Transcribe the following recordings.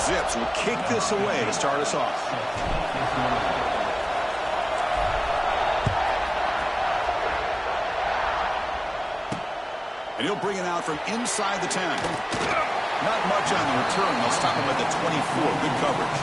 Zips will kick this away to start us off. And he'll bring it out from inside the 10. Not much on the return. They'll stop him at the 24. Good coverage.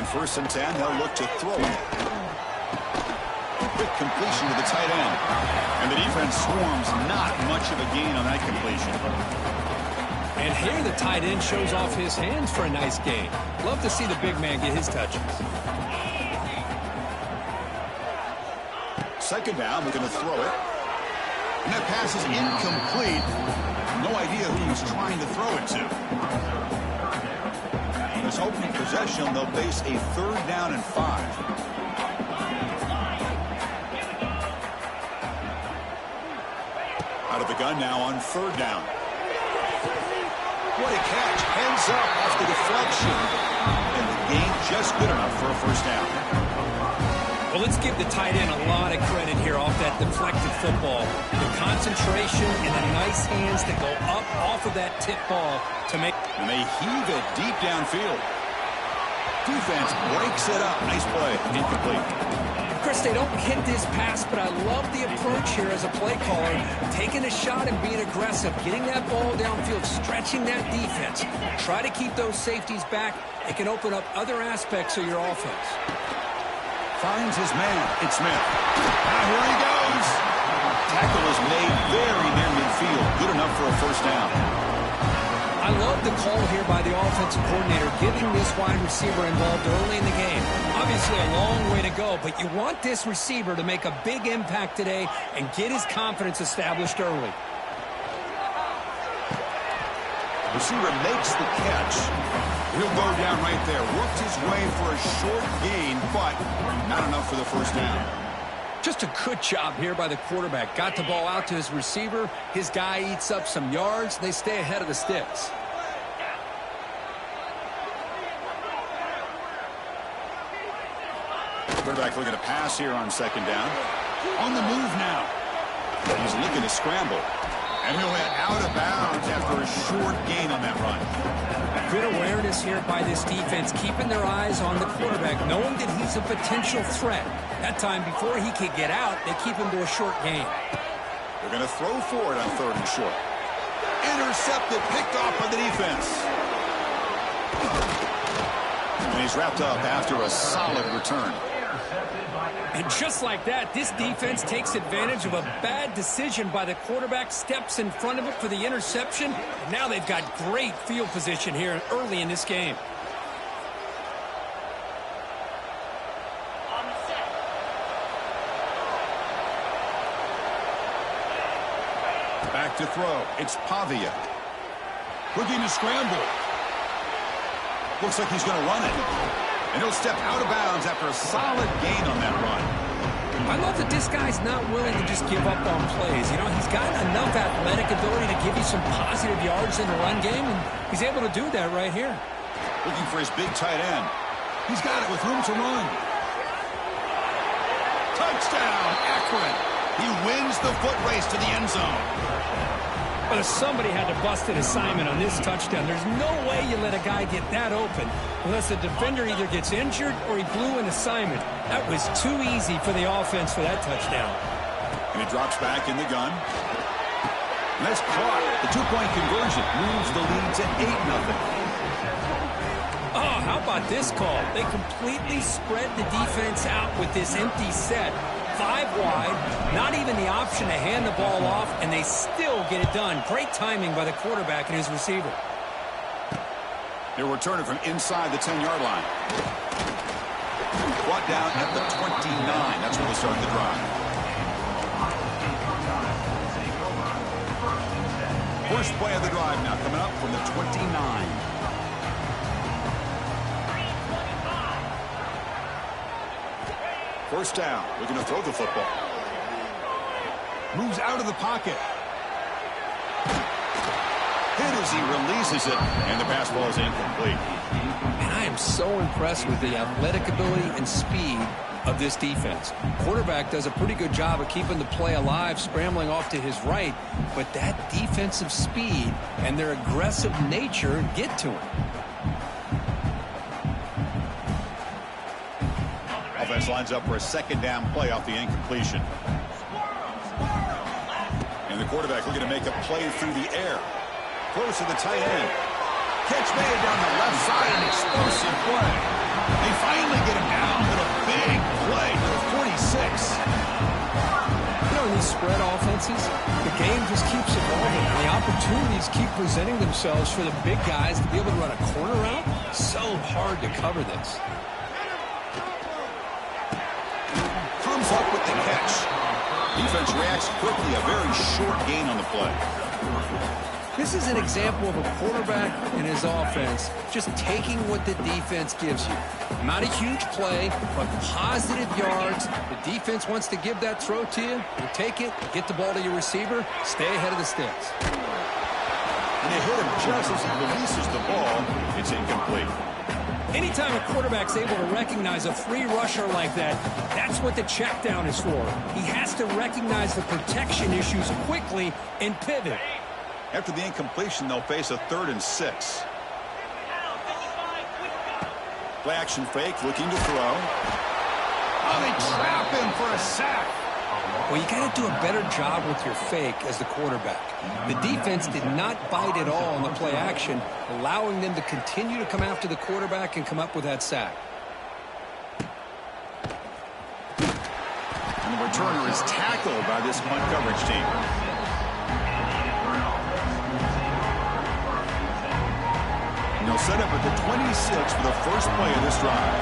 First and 10, he'll look to throw it. Quick completion to the tight end. And the defense swarms, not much of a gain on that completion. And here the tight end shows off his hands for a nice gain. Love to see the big man get his touches. Second down, we're going to throw it. And that pass is incomplete. No idea who he's trying to throw it to. This opening possession, they'll face a 3rd down and 5. Out of the gun now on 3rd down. What a catch. Heads up off the deflection. And the gain just good enough for a 1st down. Well, let's give the tight end a lot of credit here off that deflected football. The concentration and the nice hands that go up off of that tip ball to make... And they heave it deep downfield. Defense breaks it up. Nice play. Incomplete. Chris, they don't hit this pass, but I love the approach here as a play caller. Taking a shot and being aggressive. Getting that ball downfield. Stretching that defense. Try to keep those safeties back. It can open up other aspects of your offense. Finds his man. It's Smith. Now here he goes. Tackle is made very near midfield. Good enough for a 1st down. I love the call here by the offensive coordinator, getting this wide receiver involved early in the game. Obviously a long way to go, but you want this receiver to make a big impact today and get his confidence established early. Receiver makes the catch. He'll go down right there. Worked his way for a short gain, but not enough for the 1st down. Just a good job here by the quarterback. Got the ball out to his receiver. His guy eats up some yards. They stay ahead of the sticks. Quarterback looking to pass here on 2nd down. On the move now. He's looking to scramble. And he'll head out of bounds after a short gain on that run. Good awareness here by this defense, keeping their eyes on the quarterback, knowing that he's a potential threat. That time, before he could get out, they keep him to a short gain. They're going to throw for it on 3rd and short. Intercepted, picked off by the defense. And he's wrapped up after a solid return. And just like that, this defense takes advantage of a bad decision by the quarterback, steps in front of it for the interception. Now they've got great field position here early in this game. Back to throw. It's Pavia. Looking to scramble. Looks like he's going to run it. And he'll step out of bounds after a solid gain on that run. I love that this guy's not willing to just give up on plays. You know, he's got enough athletic ability to give you some positive yards in the run game, and he's able to do that right here. Looking for his big tight end. He's got it with room to run. Touchdown, Akron. He wins the foot race to the end zone. But if somebody had to bust an assignment on this touchdown, there's no way you let a guy get that open unless the defender either gets injured or he blew an assignment. That was too easy for the offense for that touchdown. And he drops back in the gun. Nice caught. The 2-point conversion moves the lead to 8-0. Oh, how about this call? They completely spread the defense out with this empty set. 5 wide, not even the option to hand the ball off, and they still get it done. Great timing by the quarterback and his receiver. They'll return it from inside the 10-yard line. Brought down at the 29. That's where they'll start the drive. First play of the drive now coming up from the 29. First down. We're going to throw the football. Moves out of the pocket. Hit as he releases it, and the pass ball is incomplete. And I am so impressed with the athletic ability and speed of this defense. Quarterback does a pretty good job of keeping the play alive, scrambling off to his right, but that defensive speed and their aggressive nature get to him. Offense lines up for a second down play off the incompletion. And the quarterback looking to make a play through the air. Close to the tight end. Catch made down the left side, an explosive play. They finally get him down with a big play to the 46. You know, in these spread offenses, the game just keeps evolving. And the opportunities keep presenting themselves for the big guys to be able to run a corner route. So hard to cover this. Comes up with the catch. Defense reacts quickly, a very short gain on the play. This is an example of a quarterback and his offense just taking what the defense gives you. Not a huge play, but positive yards. The defense wants to give that throw to you. You take it, get the ball to your receiver, stay ahead of the sticks. And they hit him just as he releases the ball. It's incomplete. Anytime a quarterback's able to recognize a free rusher like that, that's what the check down is for. He has to recognize the protection issues quickly and pivot. After the incompletion, they'll face a 3rd and 6. Play action fake, looking to throw. Oh, they trap him for a sack. Well, you got to do a better job with your fake as the quarterback. The defense did not bite at all on the play action, allowing them to continue to come after the quarterback and come up with that sack. And the returner is tackled by this punt coverage team. They'll set up at the 26 for the first play of this drive.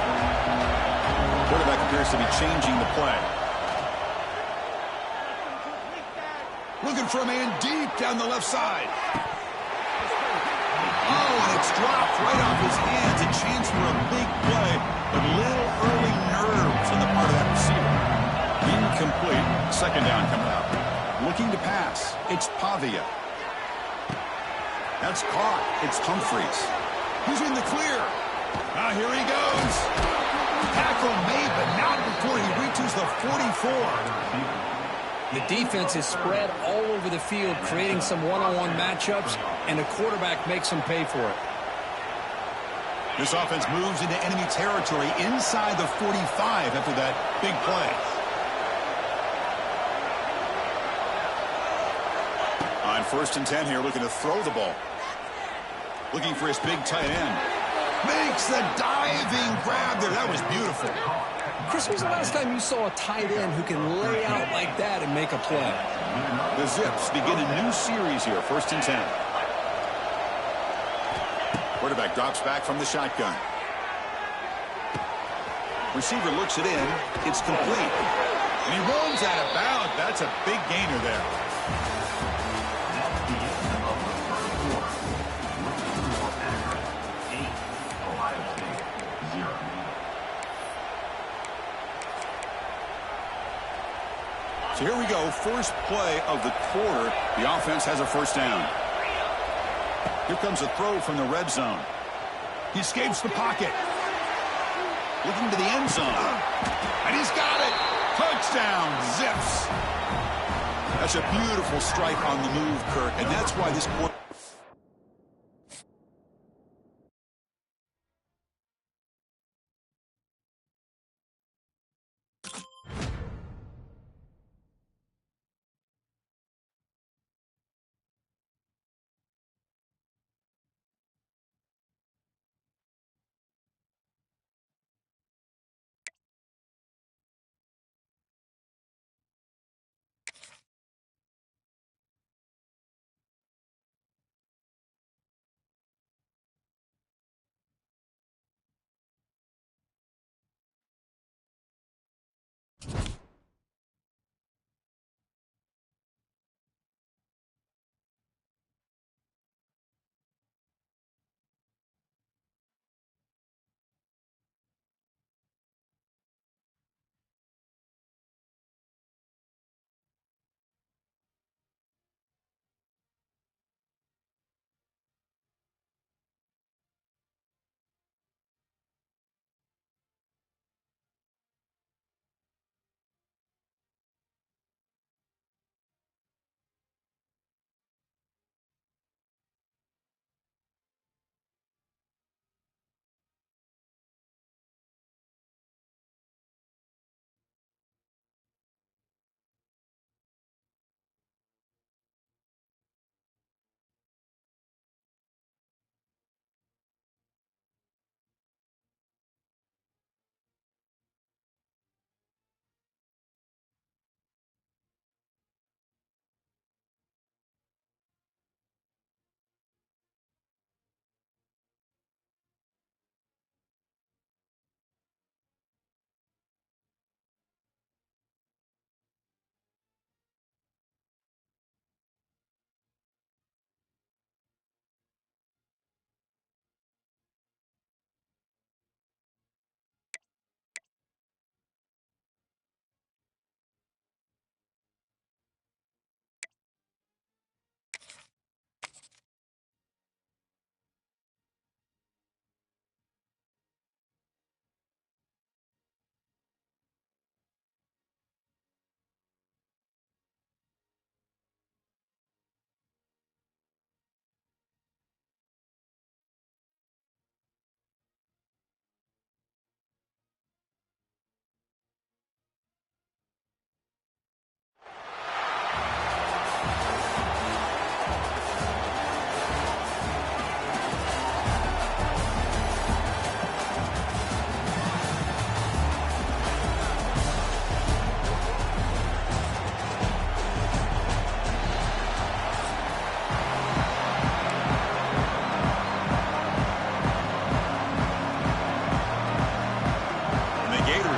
Quarterback appears to be changing the play. Looking for a man deep down the left side. Oh, and it's dropped right off his hands. A chance for a big play, but little early nerves on the part of that receiver. Incomplete. Second down coming up. Looking to pass. It's Pavia. That's caught. It's Humphreys. He's in the clear. Ah, here he goes. Tackle made, but not before he reaches the 44. The defense is spread all over the field, creating some one-on-one matchups, and the quarterback makes them pay for it. This offense moves into enemy territory inside the 45 after that big play. On 1st and 10 here, looking to throw the ball. Looking for his big tight end. Makes the diving grab there. That was beautiful. Chris, when's the last time you saw a tight end who can lay out like that and make a play? The Zips begin a new series here. 1st and 10. Quarterback drops back from the shotgun. Receiver looks it in. It's complete. And he rolls out of bounds. That's a big gainer there. So here we go, first play of the quarter. The offense has a first down. Here comes a throw from the red zone. He escapes the pocket. Looking to the end zone. And he's got it. Touchdown, Zips. That's a beautiful strike on the move, Kirk, and that's why this quarter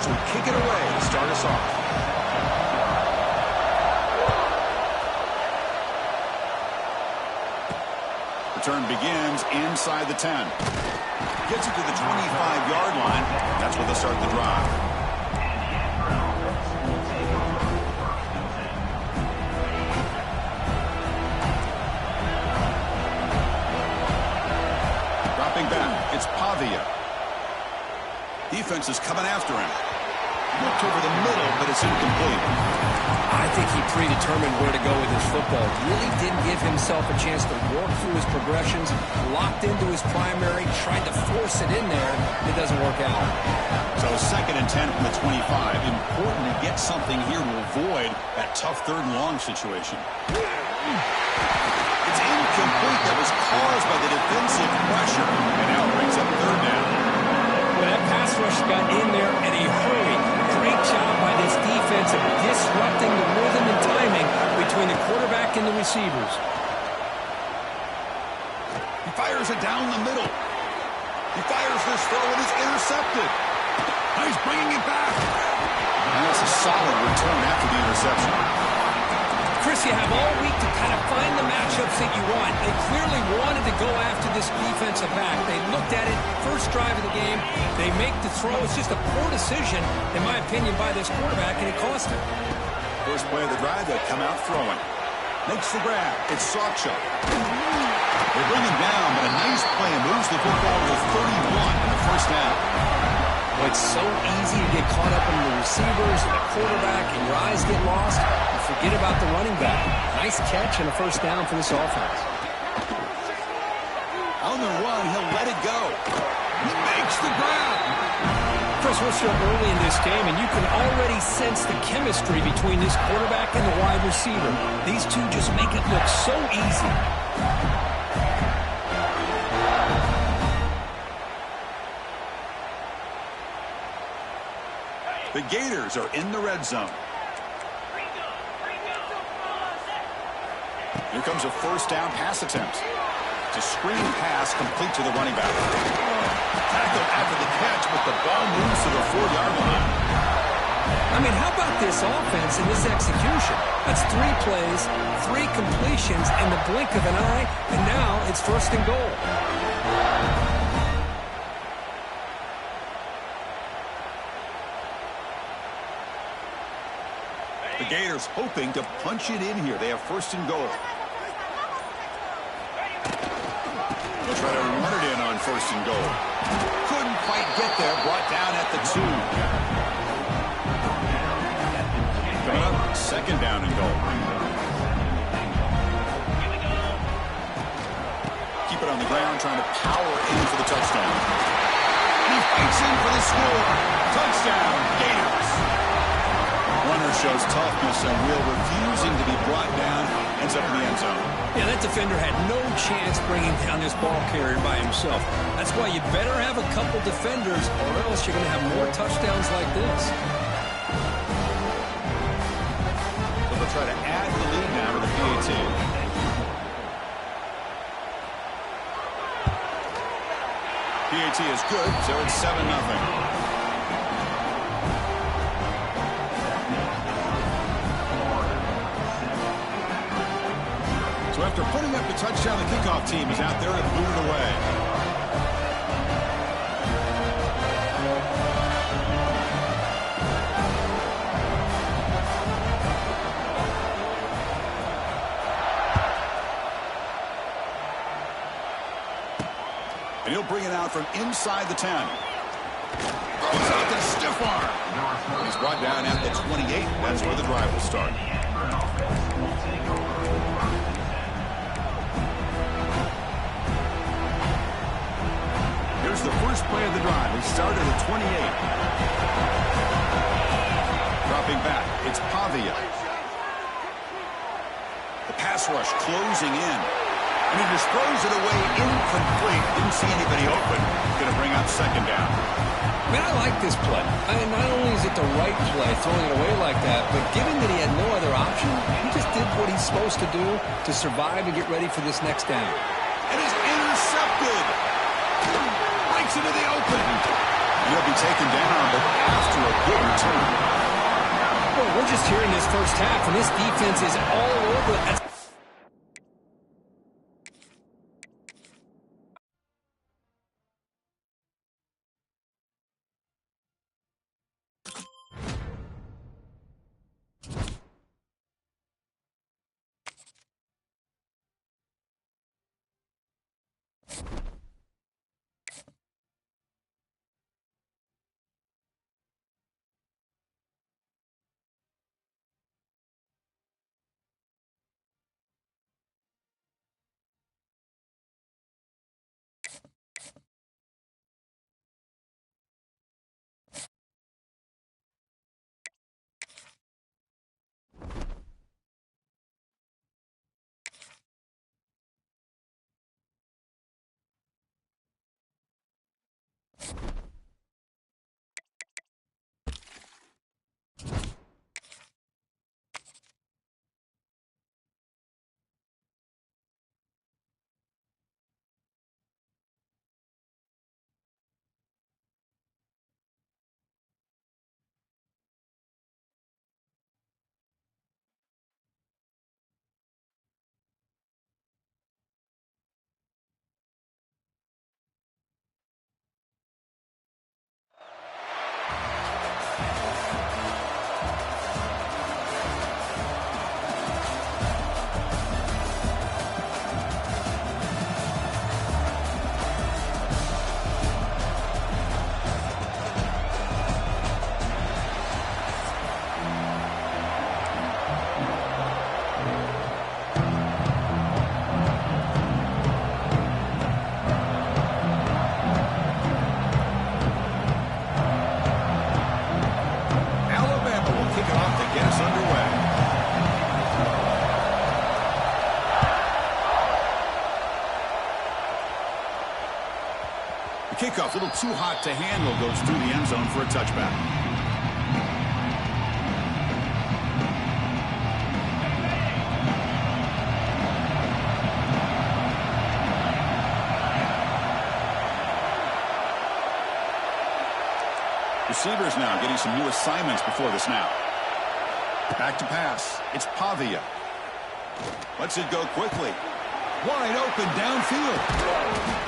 will kick it away to start us off. Return begins inside the 10. Gets it to the 25-yard line. That's where they'll start the drive. Dropping back, it's Pavia. Defense is coming after him. Looked over the middle, but it's incomplete. I think he predetermined where to go with his football. Really didn't give himself a chance to work through his progressions. Locked into his primary, tried to force it in there. It doesn't work out. So 2nd and 10 from the 25. Important to get something here to avoid that tough 3rd and long situation. It's incomplete. That was caused by the defensive pressure. And now it brings up 3rd down. Well, that pass rush got in there in a hurry. Great job by this defense of disrupting the rhythm and timing between the quarterback and the receivers. He fires it down the middle. He fires this throw and it's intercepted. He's bringing it back. And that's a solid return after the interception. Chris, you have all week to kind of find the matchups that you want. They clearly wanted to go after this defensive back. They looked at it, first drive of the game. They make the throw. It's just a poor decision, in my opinion, by this quarterback, and it cost him. First play of the drive, they come out throwing. Makes the grab. It's Sawchuk. They bring him down, but a nice play moves the football to 31 in the first half. Well, it's so easy to get caught up in the receivers and the quarterback, and your eyes get lost. You forget about the running back. Nice catch and a first down for this offense. On the run, he'll let it go. He makes the grab. Chris, we're still early in this game, and you can already sense the chemistry between this quarterback and the wide receiver. These two just make it look so easy. The Gators are in the red zone. Here comes a first down pass attempt. It's a screen pass complete to the running back. Tackled after the catch, but the ball moves to the 4-yard line. I mean, how about this offense and this execution? That's 3 plays, 3 completions in the blink of an eye, and now it's 1st and goal. The Gators hoping to punch it in here. They have 1st and goal. They'll try to run it in on 1st and goal. Couldn't quite get there. Brought down at the 2. Coming up, 2nd down and goal. Keep it on the ground, trying to power in for the touchdown. He fights in for the score. Touchdown, Gators. Runner shows toughness and will, refusing to be brought down, ends up in the end zone. Yeah, that defender had no chance bringing down this ball carrier by himself. That's why you better have a couple defenders, or else you're going to have more touchdowns like this. So they'll try to add the lead now to the PAT. PAT is good, so it's 7-0. So after putting up the touchdown, the kickoff team is out there to boot it away. And he'll bring it out from inside the 10. Throws out the stiff arm. He's brought down at the 28. That's where the drive will start. The first play of the drive. He started at 28. Dropping back, it's Pavia. The pass rush closing in. And he just throws it away incomplete. Didn't see anybody open. Going to bring up 2nd down. Man, I like this play. Not only is it the right play, throwing it away like that, but given that he had no other option, he just did what he's supposed to do to survive and get ready for this next down. And he's intercepted. Into the open. He'll be taken down, but after a good return. Well, we're just here in this first half, and this defense is all over it. Kickoff, a little too hot to handle, goes through the end zone for a touchback. Receivers now getting some new assignments before the snap. Back to pass. It's Pavia. Lets it go quickly. Wide open downfield.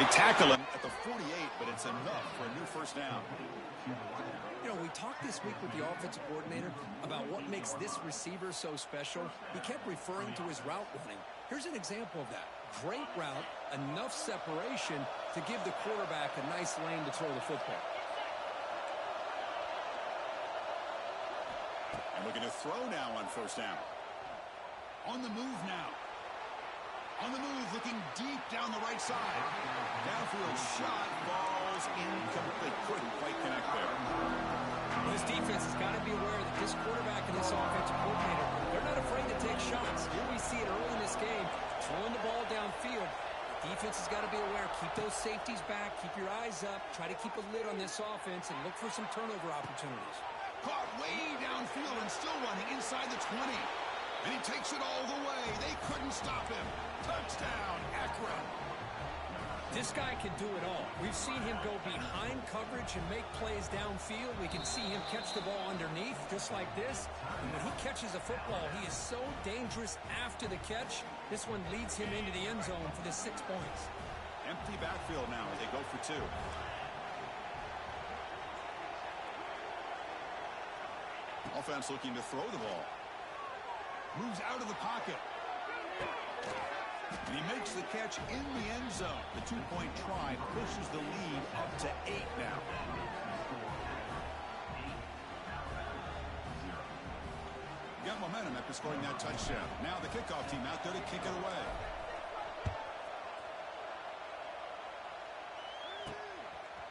They tackle him at the 48, but it's enough for a new first down. You know, we talked this week with the offensive coordinator about what makes this receiver so special. He kept referring to his route running. Here's an example of that. Great route, enough separation to give the quarterback a nice lane to throw the football. And looking to throw now on first down. On the move now. On the move, looking deep down the right side. Downfield shot, falls incomplete. Couldn't quite connect there. Well, this defense has got to be aware that this quarterback and this offensive coordinator, they're not afraid to take shots. Here we see it early in this game, throwing the ball downfield. Defense has got to be aware. Keep those safeties back. Keep your eyes up. Try to keep a lid on this offense and look for some turnover opportunities. Caught way downfield and still running inside the 20. And he takes it all the way. They couldn't stop him. Touchdown, Akron. This guy can do it all. We've seen him go behind coverage and make plays downfield. We can see him catch the ball underneath, just like this. And when he catches a football, he is so dangerous after the catch. This one leads him into the end zone for the 6 points. Empty backfield now as they go for 2. Offense looking to throw the ball. Moves out of the pocket. And he makes the catch in the end zone. The 2-point try pushes the lead up to 8 now. Got momentum after scoring that touchdown. Now the kickoff team out there to kick it away.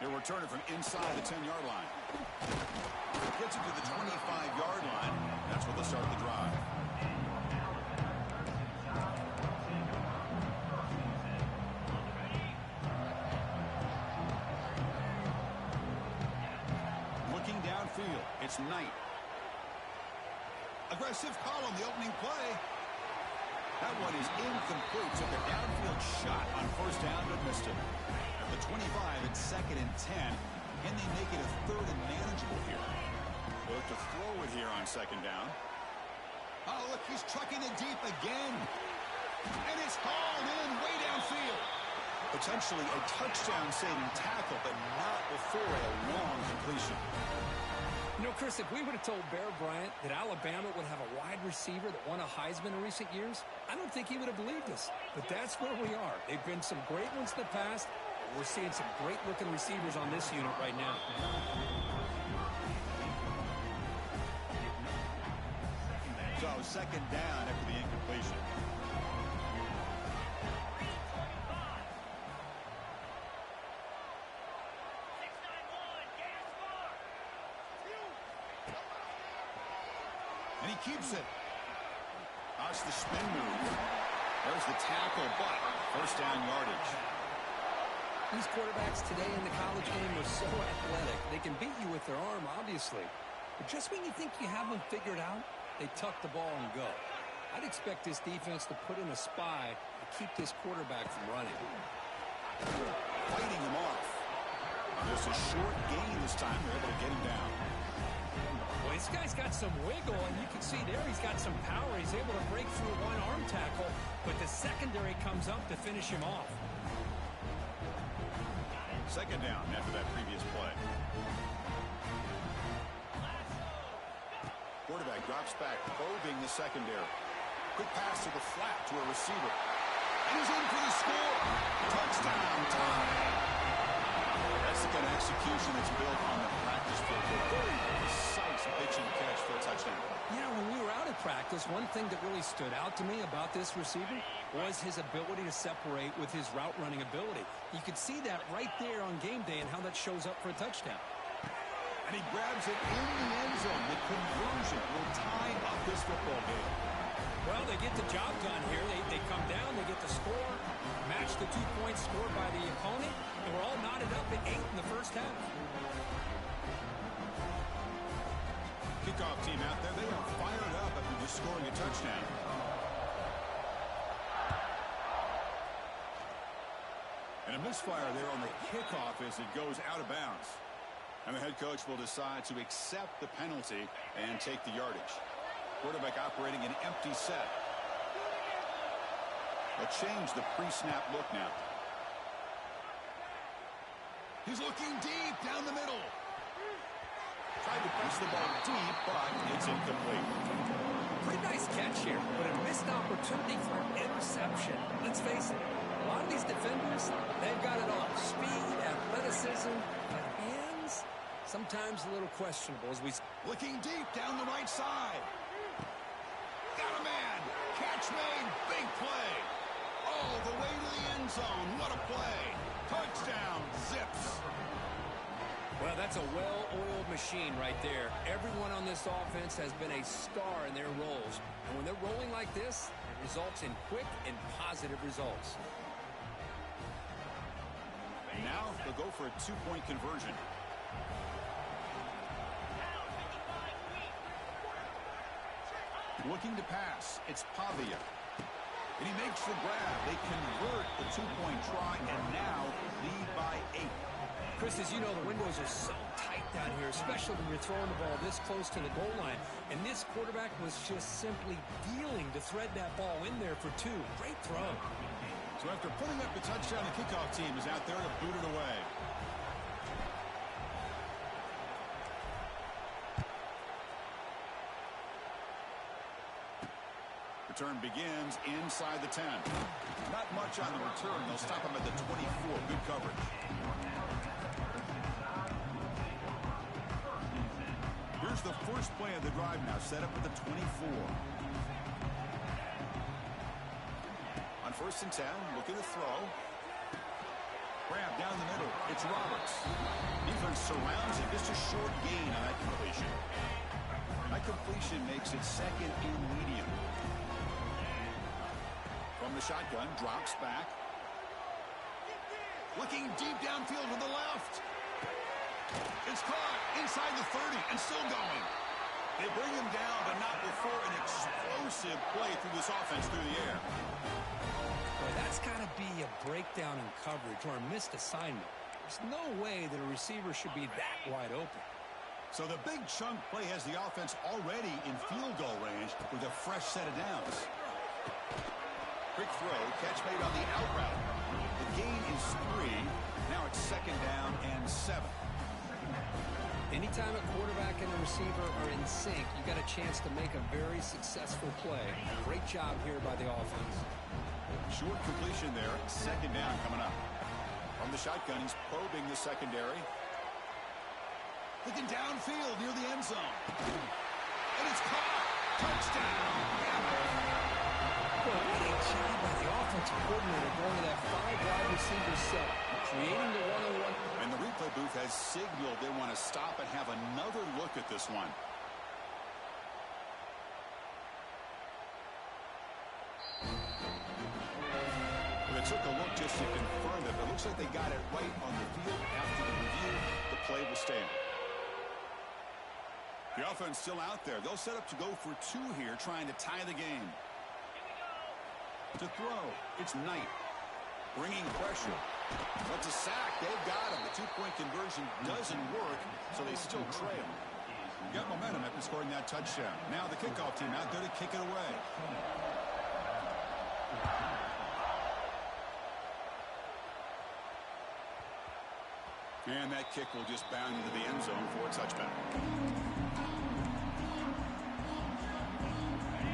He'll return it from inside the 10-yard line. Gets it to the 25-yard line. That's where they'll start the drive. Looking downfield, it's Knight. Aggressive call on the opening play. That one is incomplete. Took a downfield shot on first down but missed it. At the 25, it's 2nd and 10. Can they make it a third and manageable here? They'll look to throw it here on second down. Oh, look, he's trucking it deep again. And it's hauled in way downfield. Potentially a touchdown-saving tackle, but not before a long completion. You know, Chris, if we would have told Bear Bryant that Alabama would have a wide receiver that won a Heisman in recent years, I don't think he would have believed us. But that's where we are. They've been some great ones in the past. We're seeing some great-looking receivers on this unit right now. So second down after the incompletion. And he keeps it. That's the spin move. There's the tackle, but first down yardage. These quarterbacks today in the college game are so athletic. They can beat you with their arm, obviously. But just when you think you have them figured out, they tuck the ball and go. I'd expect this defense to put in a spy to keep this quarterback from running. Fighting him off. Just a short gain this time. They're able to get him down. Well, this guy's got some wiggle, and you can see there he's got some power. He's able to break through one arm tackle, but the secondary comes up to finish him off. Second down after that previous play. Quarterback drops back, probing the secondary. Quick pass to the flat to a receiver. And he's in for the score. Touchdown time. That's the kind of execution that's built on the practice field. Very precise pitch and catch for a touchdown. Yeah, when we were out at practice, one thing that really stood out to me about this receiver was his ability to separate with his route running ability. You could see that right there on game day and how that shows up for a touchdown. And he grabs it in the end zone. The conversion will tie up this football game. Well, they get the job done here. They come down, they get the score, match the 2 points scored by the opponent, and we're all knotted up at 8 in the first half. Kickoff team out there, they are fired up after just scoring a touchdown. And a misfire there on the kickoff as it goes out of bounds. And the head coach will decide to accept the penalty and take the yardage. Quarterback operating an empty set. They'll change the pre-snap look now. He's looking deep down the middle. Tried to press the ball deep, but it's incomplete. Pretty nice catch here, but a missed opportunity for an interception. Let's face it, a lot of these defenders, they've got it all. Speed, athleticism, but hands, sometimes a little questionable as we... Looking deep down the right side. Got a man. Catch made. Big play. Oh, the way to the end zone. What a play. Touchdown. Zips. Well, that's a well-oiled machine right there. Everyone on this offense has been a star in their roles. And when they're rolling like this, it results in quick and positive results. Now they'll go for a two-point conversion. Looking to pass. It's Pavia. And he makes the grab. They convert the two-point try and now lead by 8. Chris, as you know, the windows are so tight down here, especially when you're throwing the ball this close to the goal line. And this quarterback was just simply dealing to thread that ball in there for 2. Great throw. So after putting up the touchdown, the kickoff team is out there to boot it away. Return begins inside the 10. Not much on the return. They'll stop him at the 24. Good coverage. Here's the first play of the drive now, set up at the 24. On 1st and 10, looking to throw. Grab down the middle. It's Roberts. Defense surrounds him. Just a short gain on that completion. That completion makes it second and medium. From the shotgun, drops back. Looking deep downfield to the left. It's caught inside the 30 and still going. They bring him down, but not before an explosive play through this offense through the air. Well, that's got to be a breakdown in coverage or a missed assignment. There's no way that a receiver should be that wide open. So the big chunk play has the offense already in field goal range with a fresh set of downs. Quick throw, catch made on the out route. The gain is 3. Now it's 2nd down and 7. Anytime a quarterback and a receiver are in sync, you got a chance to make a very successful play. Great job here by the offense. Short completion there. 2nd down coming up. From the shotgun, he's probing the secondary. Looking downfield near the end zone. And it's caught. Touchdown. Well, what a job by the offensive coordinator going to that 5-wide receiver set, creating the one-on-one. And the replay booth has signaled they want to stop and have another look at this one. They took a look just to confirm it. It looks like they got it right on the field. After the review, the play will stand. The offense still out there. They'll set up to go for 2 here, trying to tie the game. To throw, it's Knight. Bringing pressure. That's a sack. They've got him. The 2-point conversion doesn't work, so they still trail. Got momentum after scoring that touchdown. Now the kickoff team out there to kick it away. And that kick will just bound into the end zone for a touchback.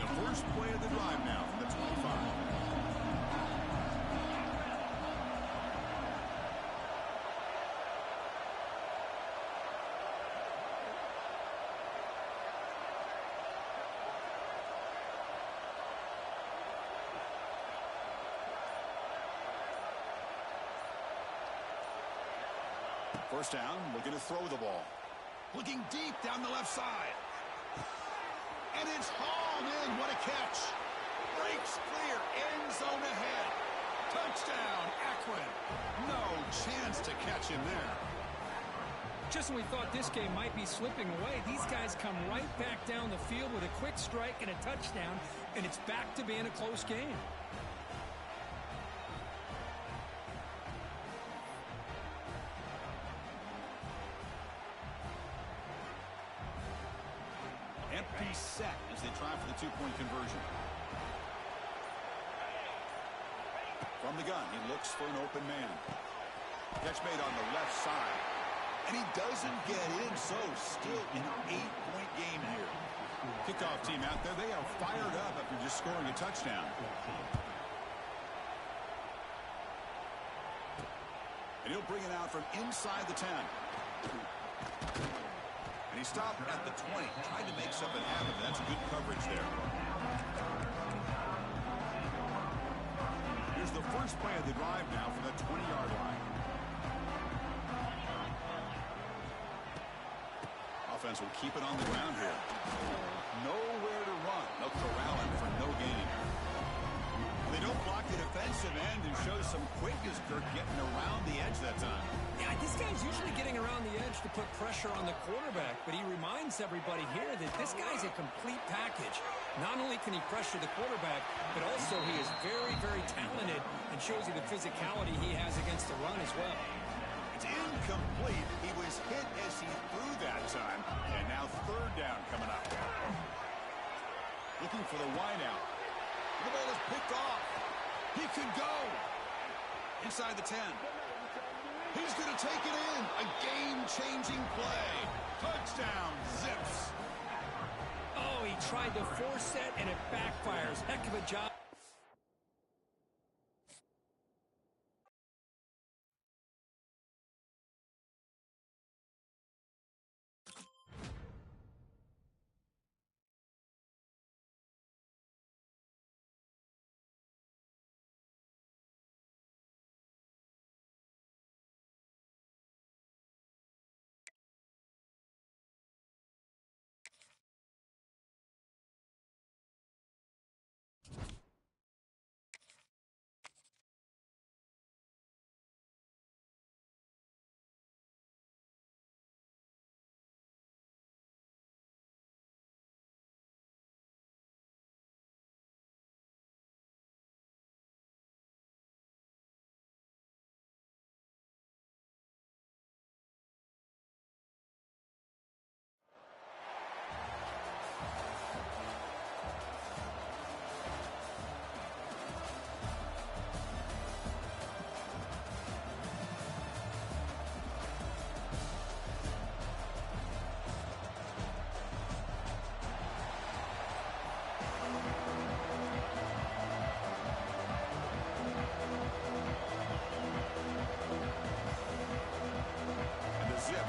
The first play of the drive now from the 25. First down, looking to throw the ball. Looking deep down the left side. And it's hauled in. What a catch. Breaks clear. End zone ahead. Touchdown, Akron. No chance to catch him there. Just when we thought this game might be slipping away, these guys come right back down the field with a quick strike and a touchdown, and it's back to being a close game. Empty set as they try for the 2-point conversion. From the gun, he looks for an open man. Catch made on the left side. And he doesn't get in, so still an 8-point game here. Kickoff team out there, they are fired up after just scoring a touchdown. And he'll bring it out from inside the 10. And he stopped at the 20, trying to make something happen. That's good coverage there. Here's the first play of the drive now from the 20-yard line. Offense will keep it on the ground here. Nowhere to run. They'll corral him for no gain. They don't block the defensive end and show some quickness, Kirk, getting around the edge that time. Yeah, this guy's usually getting around the edge to put pressure on the quarterback, but he reminds everybody here that this guy's a complete package. Not only can he pressure the quarterback, but also he is very, very talented and shows you the physicality he has against the run as well. It's incomplete. He was hit as he threw that time, and now 3rd down coming up. Looking for the wideout. The ball is picked off. He could go. Inside the 10. He's going to take it in. A game-changing play. Touchdown, Zips. Oh, he tried to force it, and it backfires. Heck of a job.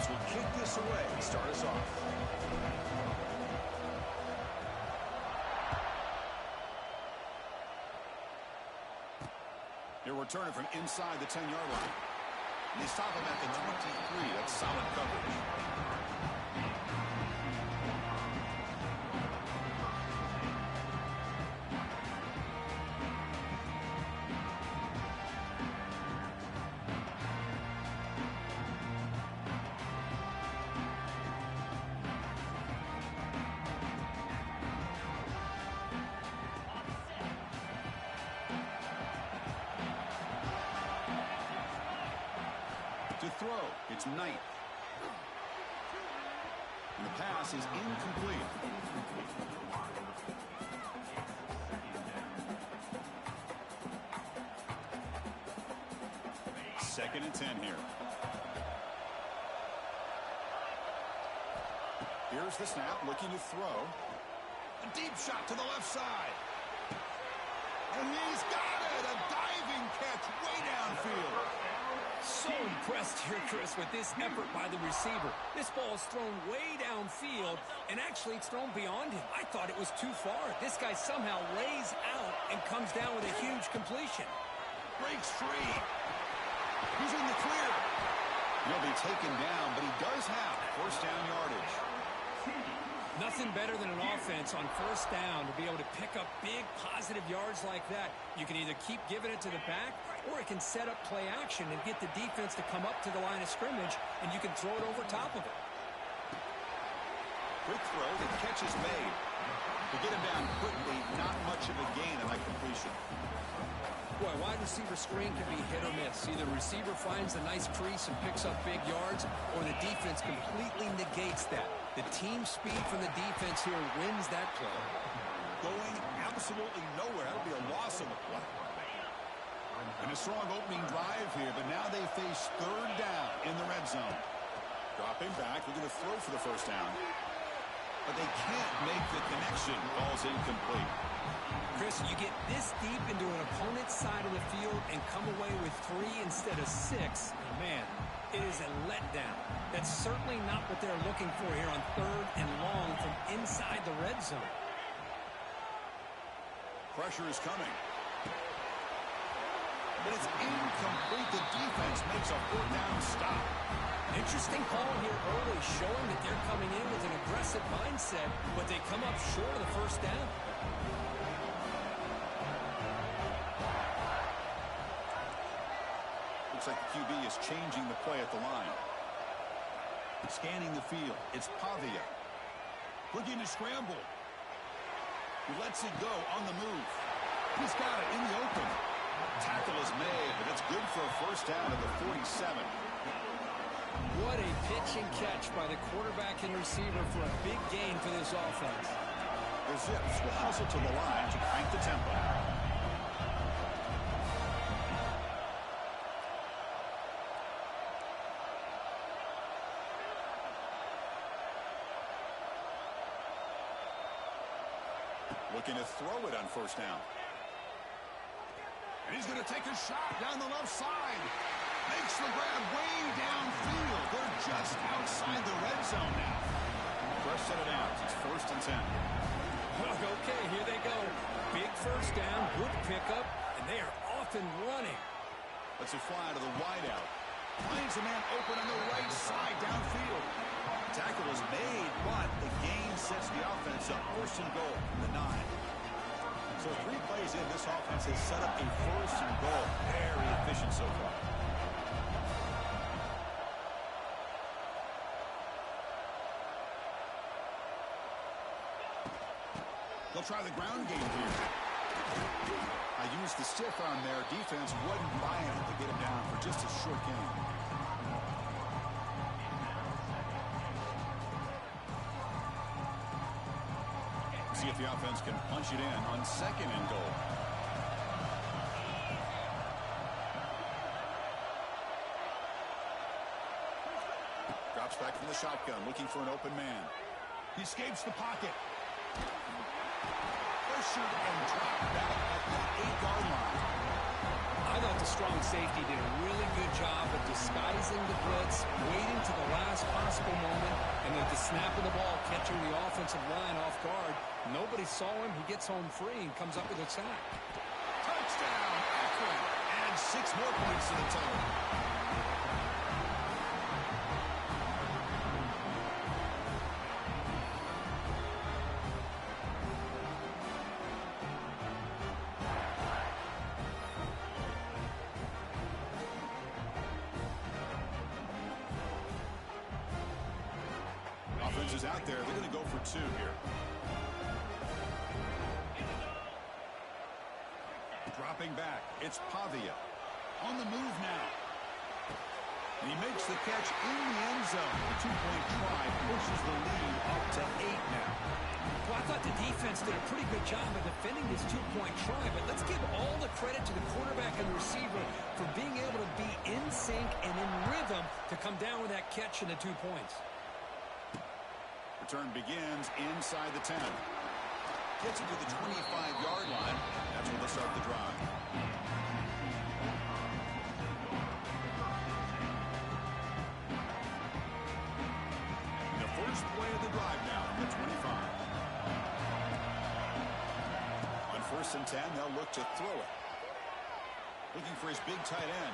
defense will kick this away and start us off. He'll return it from inside the 10-yard line. They stop him at the 23. That's solid coverage. To throw, it's Knight. And the pass is incomplete. Second and 10 here. Here's the snap, looking to throw. A deep shot to the left side. And he's got it! A diving catch way downfield. So impressed here, Chris, with this effort by the receiver. This ball is thrown way downfield, and actually it's thrown beyond him. I thought it was too far. This guy somehow lays out and comes down with a huge completion. Breaks free. He's in the clear. He'll be taken down, but he does have first down yardage. Nothing better than an offense on first down to be able to pick up big positive yards like that. You can either keep giving it to the back, or it can set up play action and get the defense to come up to the line of scrimmage, and you can throw it over top of it. Quick throw, the catch is made. To get him down quickly, not much of a gain on that completion. Boy, wide receiver screen can be hit or miss. Either the receiver finds a nice crease and picks up big yards, or the defense completely negates that. The team speed from the defense here wins that play. Going absolutely nowhere. That'll be a loss of the play. And a strong opening drive here, but now they face third down in the red zone. Dropping back, looking to throw for the first down. But they can't make the connection. Ball's incomplete. Chris, you get this deep into an opponent's side of the field and come away with 3 instead of 6. Man, it is a letdown. That's certainly not what they're looking for here on third and long from inside the red zone. Pressure is coming. But it's incomplete. The defense makes a fourth down stop. Interesting call here early, showing that they're coming in with an aggressive mindset, but they come up short of the first down. Looks like the QB is changing the play at the line. Scanning the field, it's Pavia. Looking to scramble. He lets it go on the move. He's got it in the open. Tackle is made, but it's good for a first down at the 47. What a pitch and catch by the quarterback and receiver for a big gain for this offense. The Zips will hustle to the line to crank the tempo. Looking to throw it on first down. And he's going to take a shot down the left side. Makes the grab way downfield. They're just outside the red zone now. Fresh set of downs. It's first and 10. Okay, here they go. Big first down, good pickup, and they are off and running. Let's it fly to the wideout. Finds a man open on the right side downfield. Tackle is made, but the gain sets the offense up. First and goal from the 9. So 3 plays in, this offense has set up a first and goal. Very efficient so far. They'll try the ground game here. I used the stiff arm there. Defense wasn't buying it to get him down for just a short game. See if the offense can punch it in on second and goal. Drops back from the shotgun, looking for an open man. He escapes the pocket. Pressured and dropped back at the 8-yard line. I thought the strong safety did a really good job of disguising the blitz, waiting to the last possible moment, and at the snap of the ball, catching the offensive line off guard. Nobody saw him. He gets home free and comes up with a sack. Touchdown, Akron. And 6 more points to the total. Offense is out there. They're going to go for 2 here. Dropping back. It's Pavia. On the move now. And he makes the catch in the end zone. The 2-point try pushes the lead up to 8 now. Well, I thought the defense did a pretty good job of defending this 2-point try, but let's give all the credit to the quarterback and the receiver for being able to be in sync and in rhythm to come down with that catch and the 2 points. Return begins inside the 10. Gets it to the 25-yard line. That's where they'll start the drive. The first play of the drive now, the 25. On 1st and 10, they'll look to throw it. Looking for his big tight end.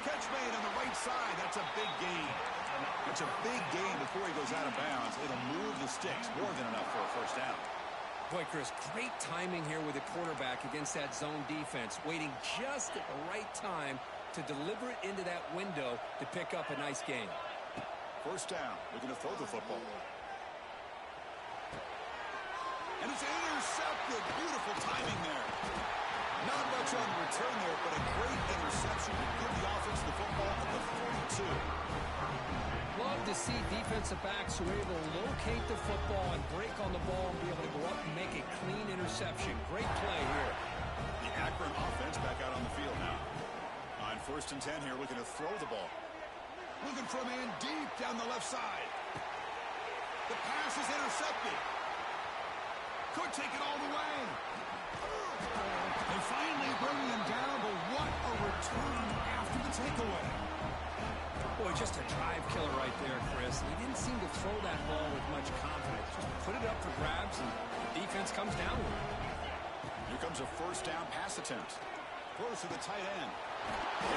Catch made on the right side. That's a big gain. It's a big gain before he goes out of bounds. It'll move the sticks. More than enough for a first down. Boy, Chris, great timing here with the quarterback against that zone defense, waiting just at the right time to deliver it into that window to pick up a nice gain. First down. Looking to throw the football. And it's intercepted. Beautiful timing there. Not much on the return there, but a great interception to give the offense the football at the 42. Love to see defensive backs who are able to locate the football and break on the ball and be able to go up and make a clean interception. Great play here. The Akron offense back out on the field now. On 1st and 10 here, looking to throw the ball. Looking for a man deep down the left side. The pass is intercepted. Could take it all the way. They finally bring him down, but what a return after the takeaway. Boy, just a drive killer right there, Chris. He didn't seem to throw that ball with much confidence. Just put it up for grabs, and the defense comes down with it. Here comes a first down pass attempt. Throws to the tight end.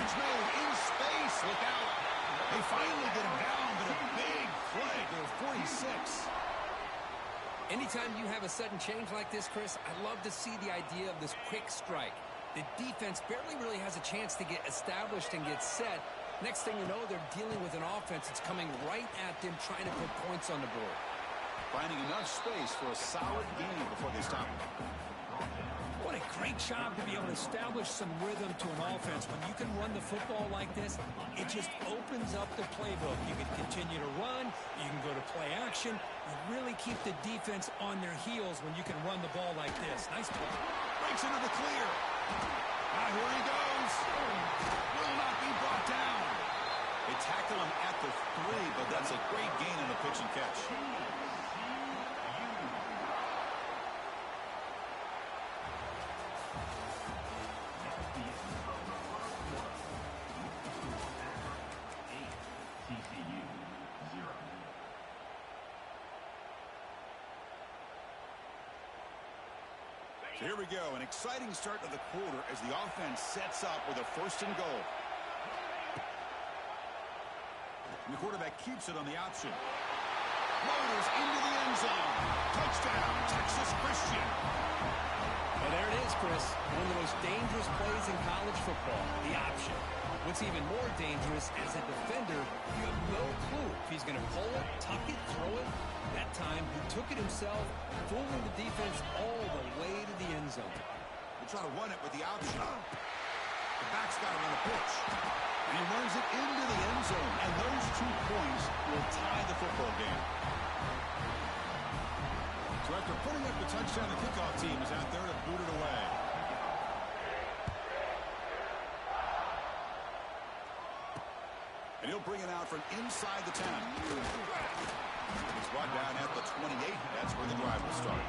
It's made in space. Look out. They finally get him down, but a big play to the 46. Anytime you have a sudden change like this, Chris, I love to see the idea of this quick strike. The defense barely really has a chance to get established and get set. Next thing you know, they're dealing with an offense that's coming right at them, trying to put points on the board. Finding enough space for a solid game before they stop him. What a great job to be able to establish some rhythm to an offense. When you can run the football like this, it just opens up the playbook. You can continue to run. You can go to play action. You really keep the defense on their heels when you can run the ball like this. Nice play. Breaks into the clear. Now here he goes. Will not be brought down. They tackle him at the 3, but that's a great gain on the pitch and catch. So here we go, an exciting start to the quarter as the offense sets up with a 1st and goal. And the quarterback keeps it on the option. Floaters into the end zone. Touchdown, Texas Christian. Well, there it is, Chris. One of the most dangerous plays in college football, the option. What's even more dangerous, as a defender, you have no clue if he's going to pull it, tuck it, throw it. That time, he took it himself, fooling the defense all the way to the end zone. They try to run it with the option. The back's got him on the pitch. And he runs it into the end zone. And those 2 points will tie the football game. So after putting up the touchdown, the kickoff team is out there to boot it away. And he'll bring it out from inside the 10. He's brought down at the 28. That's where the drive will start.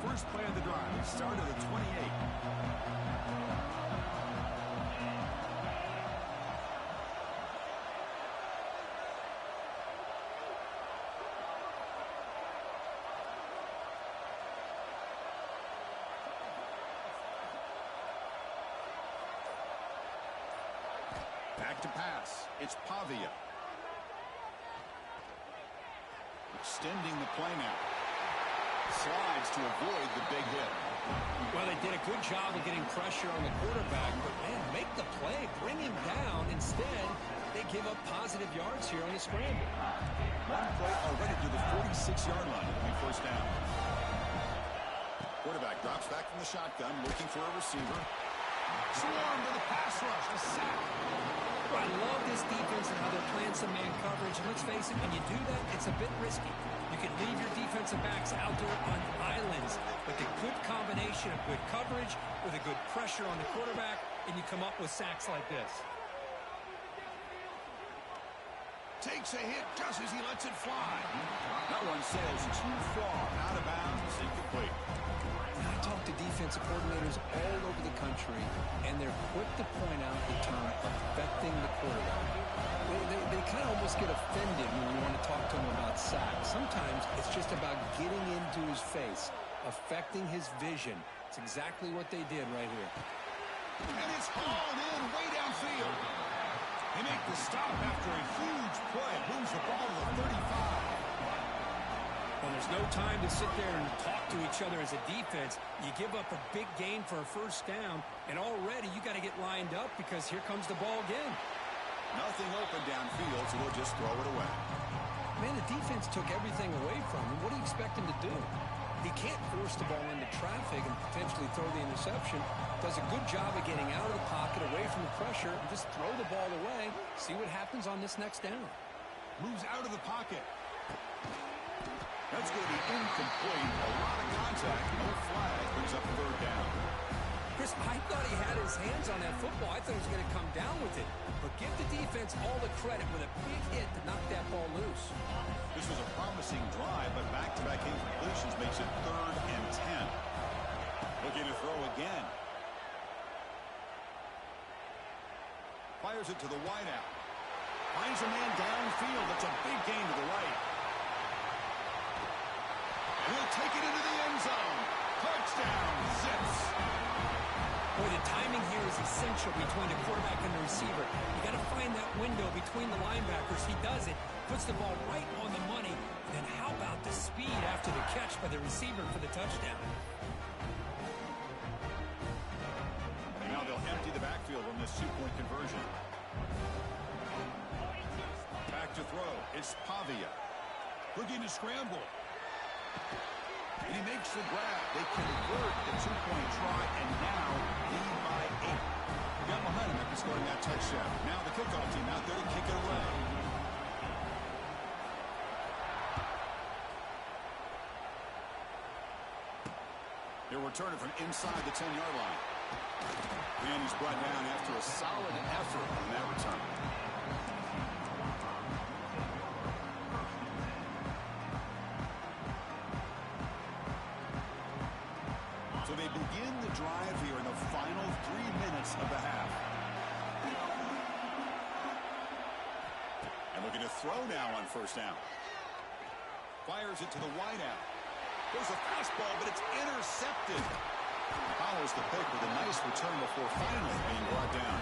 first play of the drive. It started at 28. Back to pass. It's Pavia. Extending the play now. Slides to avoid the big hit. Well, they did a good job of getting pressure on the quarterback, but, man, make the play. Bring him down. Instead, they give up positive yards here on the scramble. One play already to the 46-yard line. It'll be first down. Quarterback drops back from the shotgun, looking for a receiver. Swarm to the pass rush. A sack. I love this defense and how they're playing some man coverage. And let's face it, when you do that, it's a bit risky. You can leave your defensive backs out there on islands, but the good combination of good coverage with a good pressure on the quarterback, and you come up with sacks like this. Takes a hit just as he lets it fly. That one sails too far. Out of bounds. Incomplete. I talk to defensive coordinators all over the country, and they're quick to point out the term affecting the quarterback. They kind of almost get offended when you want to talk to them about sacks. Sometimes it's just about getting into his face, affecting his vision. It's exactly what they did right here. And it's hauled in way downfield. They make the stop after a huge play. Moves the ball to the 35. Well, there's no time to sit there and talk to each other as a defense. You give up a big gain for a first down, and already you got to get lined up because here comes the ball again. Nothing open downfield, so they'll just throw it away. Man, the defense took everything away from him. What do you expect him to do? He can't force the ball into traffic and potentially throw the interception. Does a good job of getting out of the pocket, away from the pressure, and just throw the ball away. See what happens on this next down. Moves out of the pocket. That's going to be incomplete. A lot of contact. No flag. Brings up third down. Chris, I thought he had his hands on that football. I thought he was going to come down with it. But give the defense all the credit with a big hit to knock that ball loose. This was a promising drive, but back-to-back incompletions makes it 3rd and 10. Looking to throw again. Fires it to the wideout. Finds a man downfield. That's a big gain to the right. And he'll take it into the end zone. Touchdown, Zips. Boy, the timing here is essential between the quarterback and the receiver. You got to find that window between the linebackers. He does it, puts the ball right on the money. And then how about the speed after the catch by the receiver for the touchdown? And now they'll empty the backfield on this two-point conversion. Back to throw. It's Pavia. Looking to scramble. And he makes the grab. They convert the two-point try and now lead by 8. Got momentum after scoring that touchdown. Now the kickoff team out there to kick it away. They'll return it from inside the 10-yard line. And he's brought down after a solid effort on that return. So they begin the drive here in the final 3 minutes of the half. And looking to throw now on first down. Fires it to the wideout. There's a fastball, but it's intercepted. Follows the pick with a nice return before finally being brought down.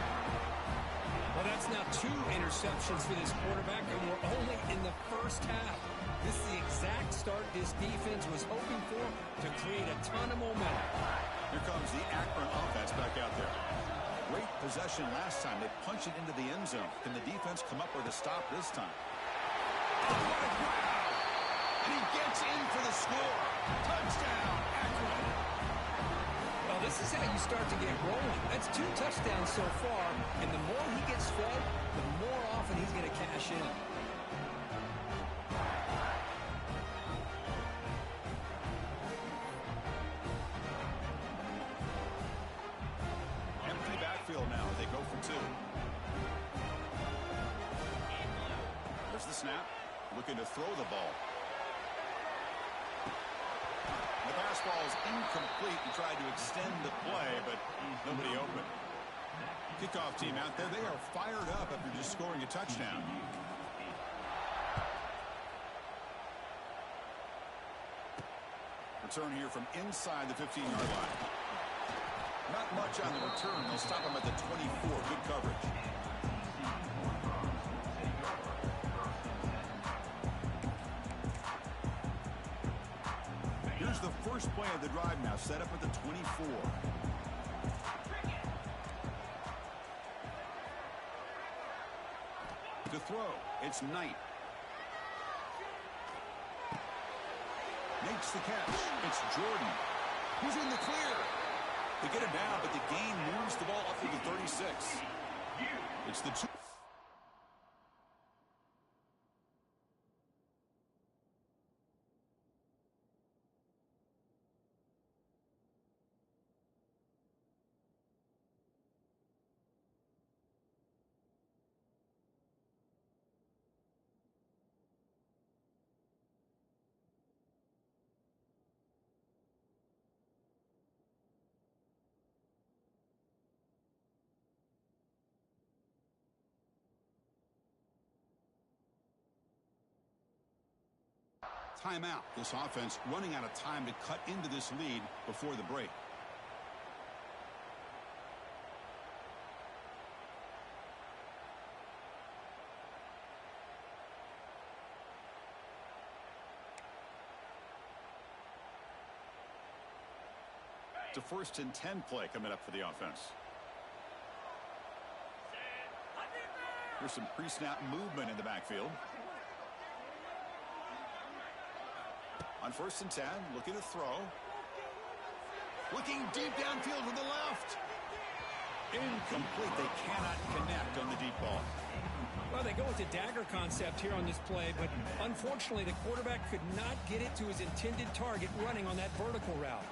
Well, that's now 2 interceptions for this quarterback, and we're only in the first half. This is the exact start this defense was hoping for to create a ton of momentum. Here comes the Akron offense back out there. Great possession last time. They punch it into the end zone. Can the defense come up with a stop this time? Oh, what a grab! And he gets in for the score. Touchdown, Akron. Well, this is how you start to get rolling. That's 2 touchdowns so far, and the more he gets fed, the more often he's going to cash in. Now they go for 2. There's the snap. Looking to throw the ball. The fastball is incomplete and tried to extend the play, but nobody open. Kickoff team out there, they are fired up after just scoring a touchdown. Return here from inside the 15-yard line. Not much on the return. They'll stop him at the 24. Good coverage. Here's the first play of the drive now, set up at the 24. To throw, it's Knight. Makes the catch. It's Jordan. He's in the clear. They get it down, but the gain moves the ball up to the 36. It's the 2. Timeout. This offense running out of time to cut into this lead before the break. It's a 1st and 10 play coming up for the offense. There's some pre-snap movement in the backfield. On 1st and 10, looking to throw. Looking deep downfield to the left. Incomplete. They cannot connect on the deep ball. Well, they go with the dagger concept here on this play, but unfortunately the quarterback could not get it to his intended target running on that vertical route.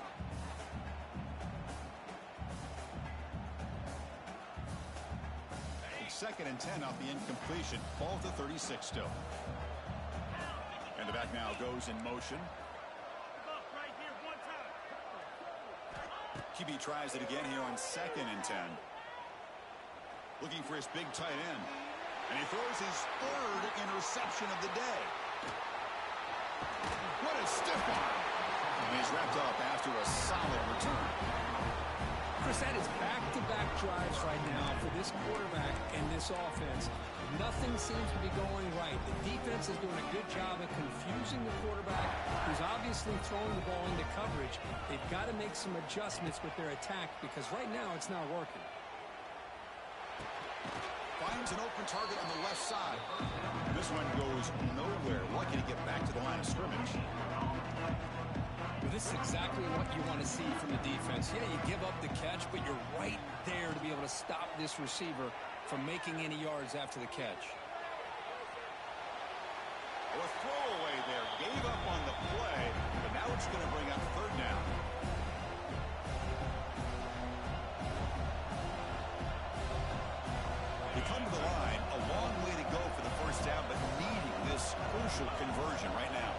It's 2nd and 10 off the incompletion. Ball to 36 still. And the back now goes in motion. QB tries it again here on 2nd and 10. Looking for his big tight end. And he throws his 3rd interception of the day. What a stiff arm. And he's wrapped up after a solid return. Chris, that is back-to-back drives right now for this quarterback and this offense. Nothing seems to be going right. The defense is doing a good job of confusing the quarterback, who's obviously throwing the ball into coverage. They've got to make some adjustments with their attack because right now it's not working. Finds an open target on the left side. This one goes nowhere. Lucky to get back to the line of scrimmage. Well, this is exactly what you want to see from the defense. Yeah, you give up the catch, but you're right there to be able to stop this receiver from making any yards after the catch. Well, a throwaway there. Gave up on the play, but now it's going to bring up 3rd down. They come to the line, a long way to go for the 1st down, but needing this crucial conversion right now.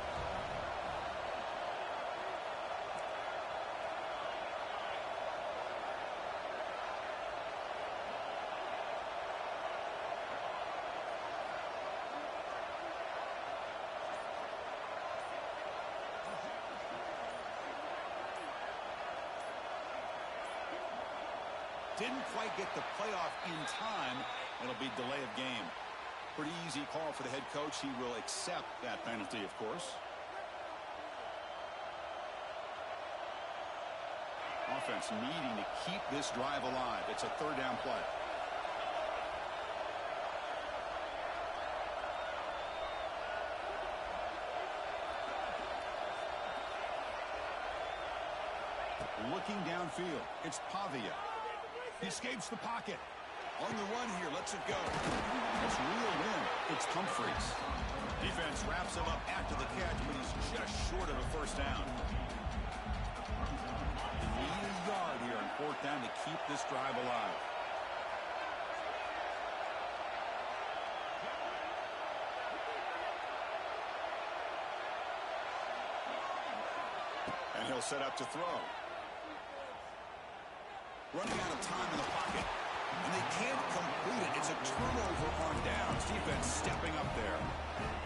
Didn't quite get the playoff in time. It'll be delay of game. Pretty easy call for the head coach. He will accept that penalty, of course. Offense needing to keep this drive alive. It's a 3rd down play. Looking downfield, it's Pavia. He escapes the pocket. On the run here, lets it go. It's reeled in. It's Humphreys. Defense wraps him up after the catch, but he's just short of a 1st down. They need a yard here on 4th down to keep this drive alive. And he'll set up to throw. Running out of time in the pocket. And they can't complete it. It's a turnover on downs. Defense stepping up there.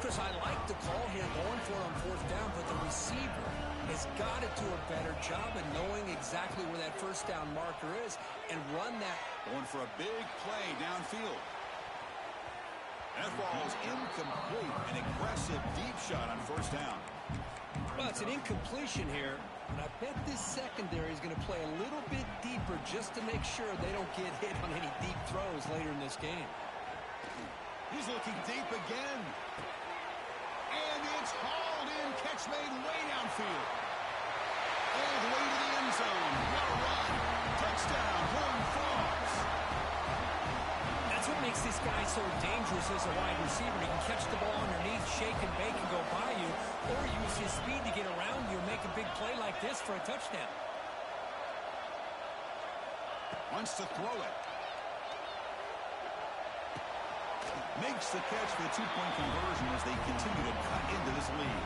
Chris, I like the call here going for it on fourth down, but the receiver has got to do a better job of knowing exactly where that first down marker is and run that. Going for a big play downfield. That ball's incomplete. An aggressive deep shot on first down. Well, it's an incompletion here, and I bet this secondary is going to play a little bit deeper just to make sure they don't get hit on any deep throws later in this game. He's looking deep again. And it's hauled in. Catch made way downfield. All the way to the end zone. What a run. Touchdown, Horned Frogs. That's what makes this guy so dangerous as a wide receiver. He can catch the ball underneath, shake and bake and go by you, or use his speed to get around you and make a big play like this for a touchdown. Wants to throw it. Makes the catch for the two-point conversion as they continue to cut into this lead.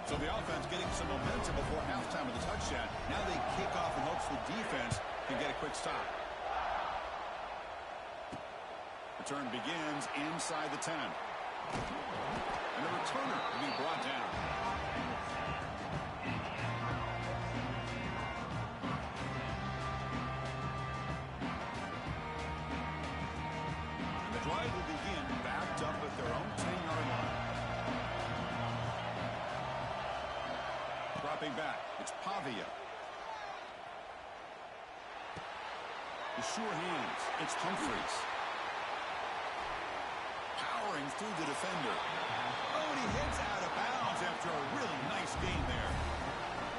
So the offense getting some momentum before halftime of the touchdown. Now they kick off in hopes the defense can get a quick stop. Return begins inside the 10. And the returner will be brought down. And the drive will begin backed up at their own 10-yard line. Dropping back, it's Pavia. The sure hands, it's Humphreys. Powering through the defender. Oh, and he hits out of bounds after a really nice gain there.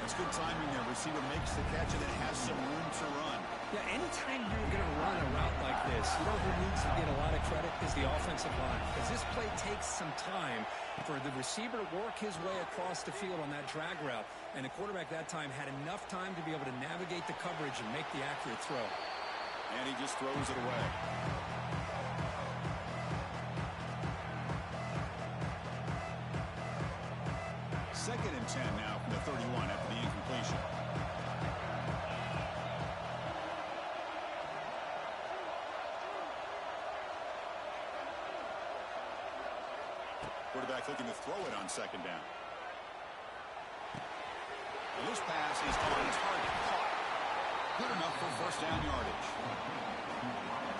That's good timing there. Receiver makes the catch and it has some room to run. Yeah, anytime you're going to run a route like this, you know who needs to get a lot of credit is the offensive line. Because this play takes some time for the receiver to work his way across the field on that drag route. And the quarterback that time had enough time to be able to navigate the coverage and make the accurate throw. And he just throws it away. Second and 10 now from the 31 after the incompletion. Quarterback looking to throw it on second down. And this pass is on target. Caught. Good enough for first down yardage.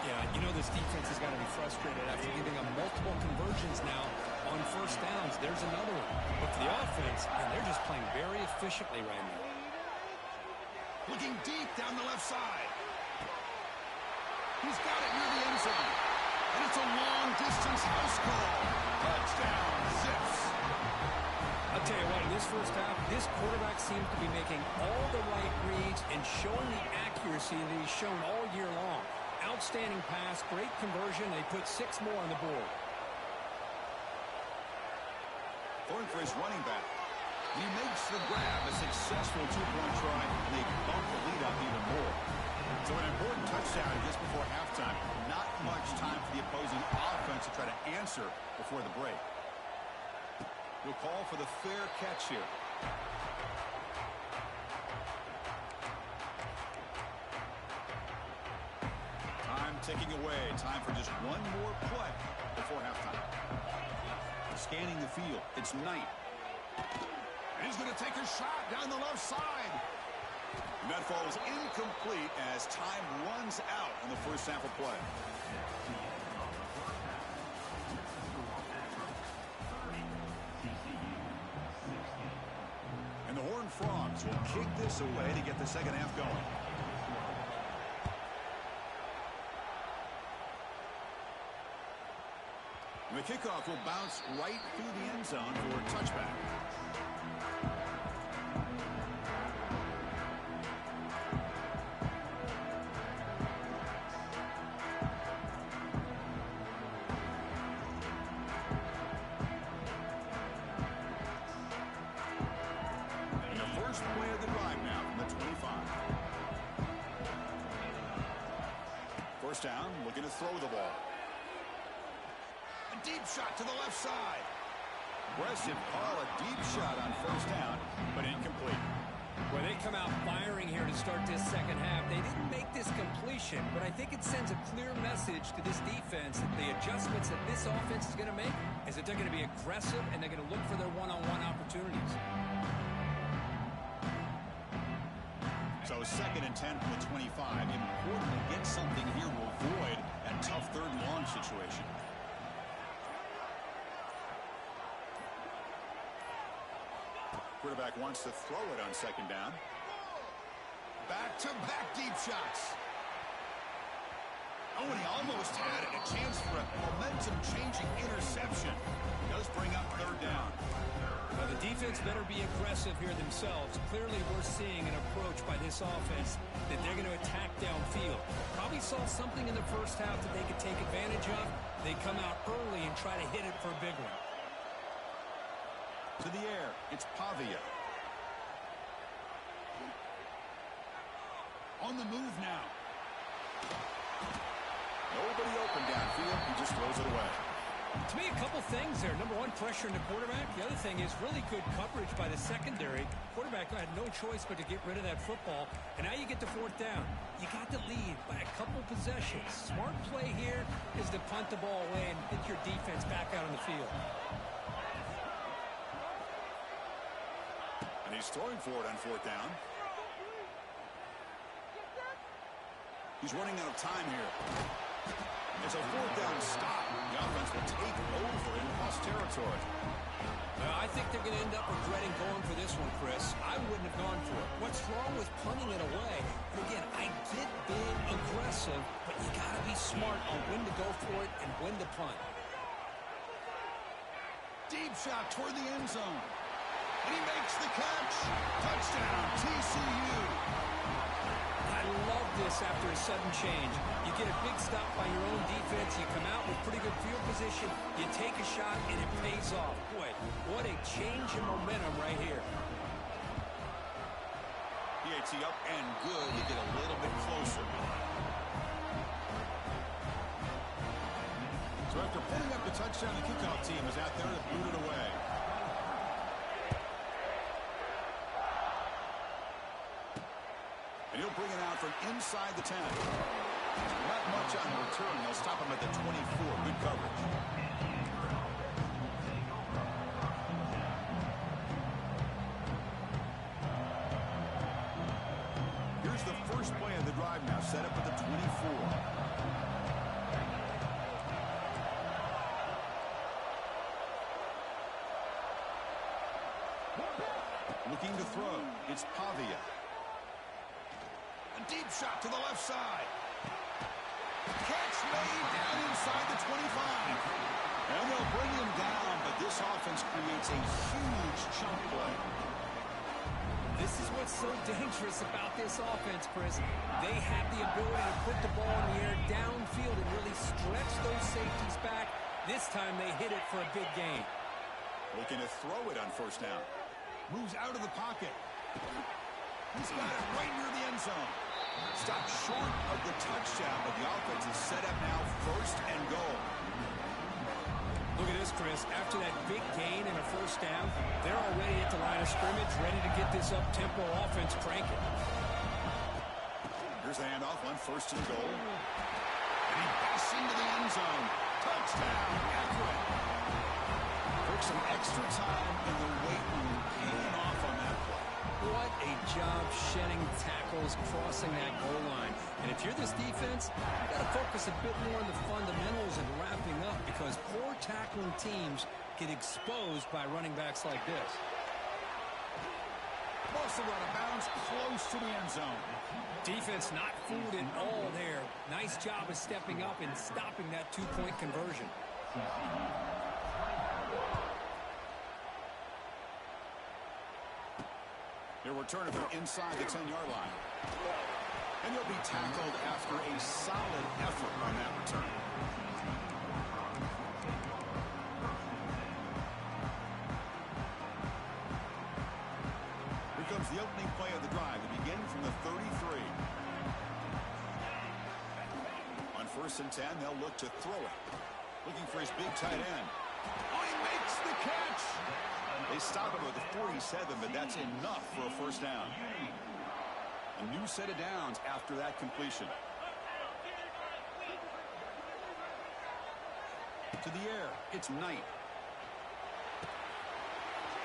Yeah, you know this defense has got to be frustrated after giving them multiple conversions now on first downs. There's another one. But for the offense, and they're just playing very efficiently right now. Looking deep down the left side. He's got it near the end zone. And it's a long-distance house call. Touchdown, Zips. I'll tell you what, in this first half, this quarterback seems to be making all the right reads and showing the accuracy that he's shown all year long. Outstanding pass, great conversion. They put 6 more on the board. Going for his running back. He makes the grab, a successful two-point try, and they bump the lead up even more. So an important touchdown just before halftime. Not much time for the opposing offense to try to answer before the break. We'll call for the fair catch here. Time ticking away. Time for just one more play before halftime. Scanning the field. It's Knight. And he's going to take a shot down the left side. And that falls incomplete as time runs out in the first half of play. And the Horned Frogs will kick this away to get the second half going. And the kickoff will bounce right through the end zone for a touchback. first down, looking to throw the ball. A deep shot to the left side. Aggressive call, a deep shot on first down, but incomplete. Well, they come out firing here to start this second half. They didn't make this completion, but I think it sends a clear message to this defense that the adjustments that this offense is going to make is that they're going to be aggressive and they're going to look for their one-on-one opportunities. So 2nd and 10 from the 25. Important to get something here to avoid that tough 3rd and long situation. Quarterback wants to throw it on 2nd down. Back-to-back deep shots. Oh, and he almost had it. A chance for a momentum-changing interception. Does bring up 3rd down. Now, the defense better be aggressive here themselves. Clearly, we're seeing an approach by this offense that they're going to attack downfield. Probably saw something in the first half that they could take advantage of. They come out early and try to hit it for a big one. To the air, it's Pavia. On the move now. Nobody open downfield. He just throws it away. To me, a couple things there. Number one, pressure in the quarterback. The other thing is really good coverage by the secondary. Quarterback had no choice but to get rid of that football. And now you get to 4th down. You got the lead by a couple possessions. Smart play here is to punt the ball away and get your defense back out on the field. And he's throwing for it on 4th down. He's running out of time here. It's a 4th down stop. The offense will take over in lost territory. I think they're going to end up regretting going for this one, Chris. I wouldn't have gone for it. What's wrong with punting it away? And again, I get being aggressive, but you got to be smart on when to go for it and when to punt. Deep shot toward the end zone. And he makes the catch. Touchdown, TCU. I love this after a sudden change. You get a big stop by your own defense. You come out with pretty good field position. You take a shot, and it pays off. Boy, what a change in momentum right here. PAT up and good. You get a little bit closer. So after putting up the touchdown, the kickoff team is out there to boot it away. And he'll bring it out from inside the 10. Not much on the return. They'll stop him at the 24. Good coverage. Here's the first play of the drive now. Set up at the 24. Looking to throw. It's Pavia. A deep shot to the left side. Catch made down inside the 25. And they'll bring him down, but this offense creates a huge chunk play. This is what's so dangerous about this offense, Chris. They have the ability to put the ball in the air downfield and really stretch those safeties back. This time they hit it for a big gain. Looking to throw it on 1st down. Moves out of the pocket. He's got it right near the end zone. Stopped short of the touchdown, but the offense is set up now 1st and goal. Look at this, Chris. After that big gain and a 1st down, they're already at the line of scrimmage, ready to get this up-tempo offense cranking. Here's the handoff on 1st and goal. And he busts into the end zone. Touchdown, accurate. Took some extra time in the weight room, paying off on that play. What a job shedding tackles, crossing that goal line. And if you're this defense, you got to focus a bit more on the fundamentals and wrapping up, because poor tackling teams get exposed by running backs like this. Ball run out of bounds, close to the end zone. Defense not fooled at all there. Nice job of stepping up and stopping that 2-point conversion. He'll return it from inside the 10-yard line. And he'll be tackled after a solid effort on that return. Here comes the opening play of the drive to begin from the 33. On 1st and 10. They'll look to throw it. Looking for his big tight end. Oh, he makes the catch. They stop him at the 47, but that's enough for a 1st down. A new set of downs after that completion. To the air, it's Knight.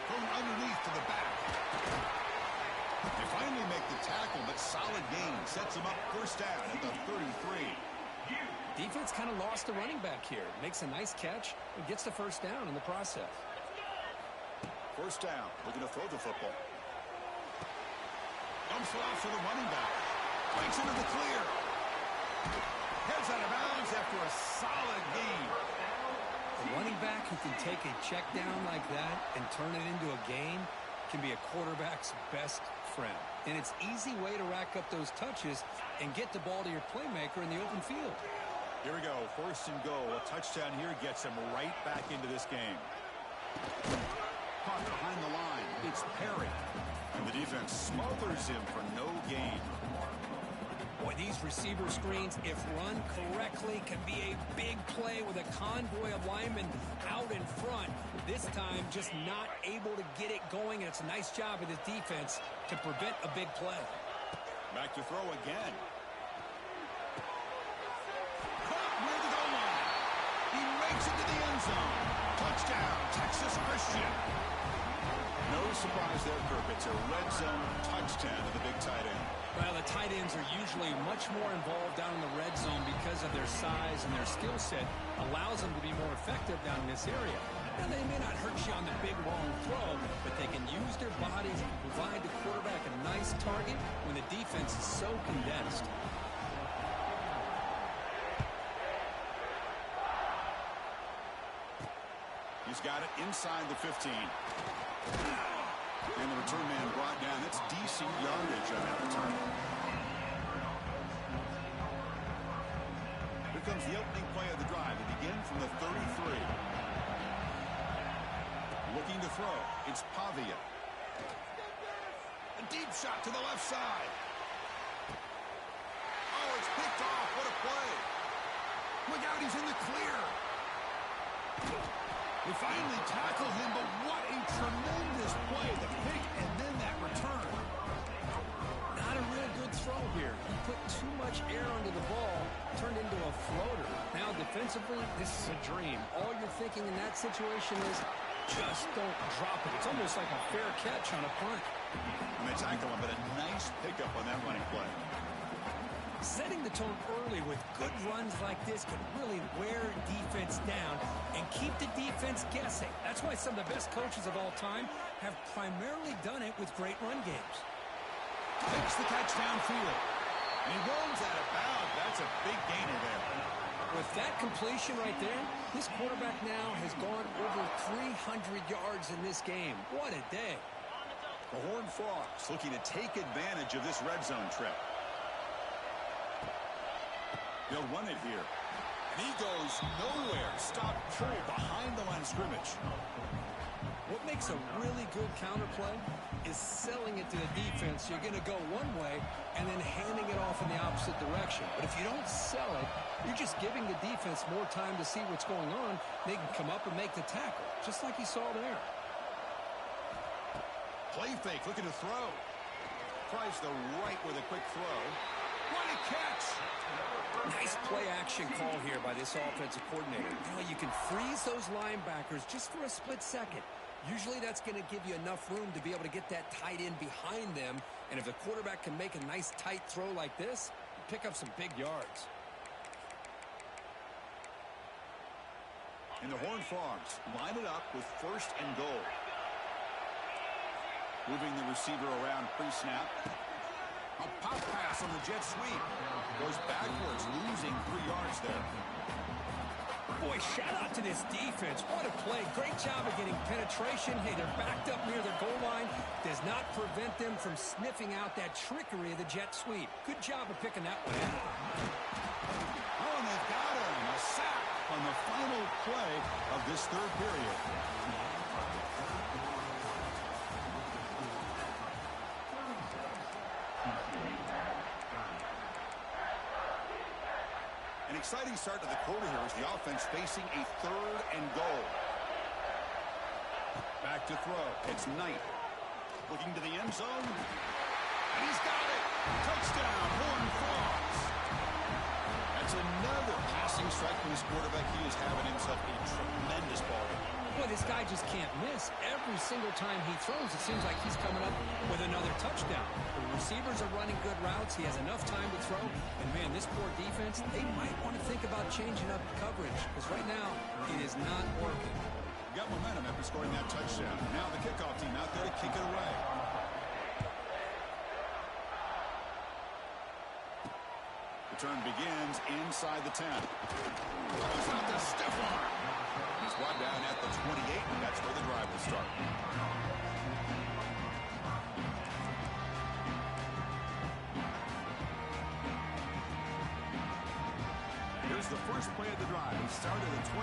Going underneath to the back. They finally make the tackle, but solid gain. Sets them up 1st down at the 33. Defense kind of lost the running back here. Makes a nice catch and gets the 1st down in the process. 1st down, looking to throw the football. Dumps it off to the running back. Breaks into the clear. Heads out of bounds after a solid gain. A running back who can take a check down like that and turn it into a gain can be a quarterback's best friend. And it's an easy way to rack up those touches and get the ball to your playmaker in the open field. Here we go, 1st and goal. A touchdown here gets him right back into this game. Caught behind the line. It's Perry. And the defense smothers him for no gain. Boy, these receiver screens, if run correctly, can be a big play with a convoy of linemen out in front. This time, just not able to get it going, and it's a nice job of the defense to prevent a big play. Back to throw again. Caught near the goal line. He makes it to the end zone. Touchdown, Texas Christian. No surprise there, Kirk. It's a red zone touchdown to the big tight end. Well, the tight ends are usually much more involved down in the red zone because of their size and their skill set allows them to be more effective down in this area. Now, they may not hurt you on the big, long throw, but they can use their bodies to provide the quarterback a nice target when the defense is so condensed. He's got it inside the 15. And the return man brought down. That's decent yardage on that return. Here comes the opening play of the drive. They begin from the 33. Looking to throw. It's Pavia. A deep shot to the left side. Oh, it's picked off. What a play. Look out, he's in the clear. They finally tackled him, but what a tremendous play. The pick and then that return. Not a real good throw here. He put too much air under the ball, turned into a floater. Now defensively, this is a dream. All you're thinking in that situation is just don't drop it. It's almost like a fair catch on a punt. And they tackle him, but a nice pickup on that running play. Setting the tone early with good runs like this can really wear defense down and keep the defense guessing. That's why some of the best coaches of all time have primarily done it with great run games. Takes the catch downfield. And he runs out of bounds. That's a big gainer there. With that completion right there, this quarterback now has gone over 300 yards in this game. What a day. The Horned Frogs looking to take advantage of this red zone trip. They'll run it here. And he goes nowhere. Stop pull behind the line of scrimmage. What makes a really good counterplay is selling it to the defense. You're going to go one way and then handing it off in the opposite direction. But if you don't sell it, you're just giving the defense more time to see what's going on. They can come up and make the tackle, just like you saw there. Play fake, looking to throw. Tries the right with a quick throw. What a catch! Nice play action call here by this offensive coordinator. You know, you can freeze those linebackers just for a split second. Usually that's going to give you enough room to be able to get that tight end behind them. And if the quarterback can make a nice tight throw like this, pick up some big yards. And the Horned Frogs line it up with 1st and goal. Moving the receiver around pre-snap. A pop pass on the jet sweep. Goes backwards, losing 3 yards there. Boy, shout out to this defense. What a play. Great job of getting penetration. Hey, they're backed up near their goal line. Does not prevent them from sniffing out that trickery of the jet sweep. Good job of picking that one out. Oh, and they've got him. A sack on the final play of this 3rd period. And exciting start to the quarter here as the offense facing a 3rd and goal. Back to throw. It's Knight. Looking to the end zone. And he's got it. Touchdown, Horned Frogs. That's another passing strike from his quarterback. He is having himself a tremendous ball game. Boy, this guy just can't miss. Every single time he throws, it seems like he's coming up with another touchdown. The receivers are running good routes. He has enough time to throw. And, man, this poor defense, they might want to think about changing up coverage because right now it is not working. Got momentum after scoring that touchdown. Now the kickoff team out there to kick it away. Return begins inside the 10. Throws out the stiff arm. He's brought down at the 28, and that's where the drive will start. Here's the first play of the drive. He started at 28.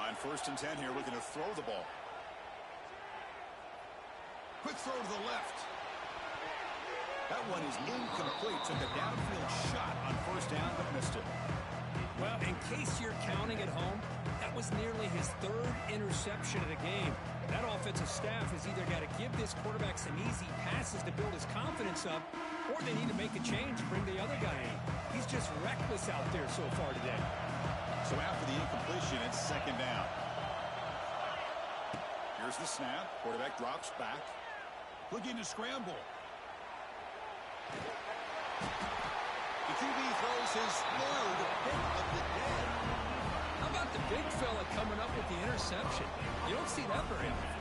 On 1st and 10 here, looking to throw the ball. Quick throw to the left. That one is incomplete. Took a downfield shot on 1st down, but missed it. Well, in case you're counting at home, that was nearly his 3rd interception of the game. That offensive staff has either got to give this quarterback some easy passes to build his confidence up, or they need to make a change and bring the other guy in. He's just reckless out there so far today. So after the incompletion, it's 2nd down. Here's the snap. Quarterback drops back. Looking to scramble. The QB throws his 3rd hit of the day. How about the big fella coming up with the interception? You don't see that very often.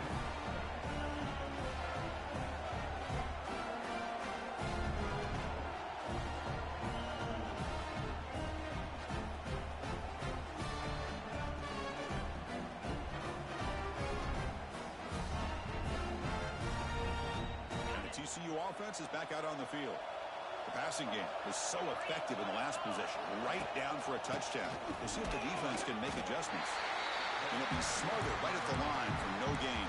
TCU offense is back out on the field. The passing game was so effective in the last possession, right down for a touchdown. We'll see if the defense can make adjustments. And it'll be smothered right at the line for no gain.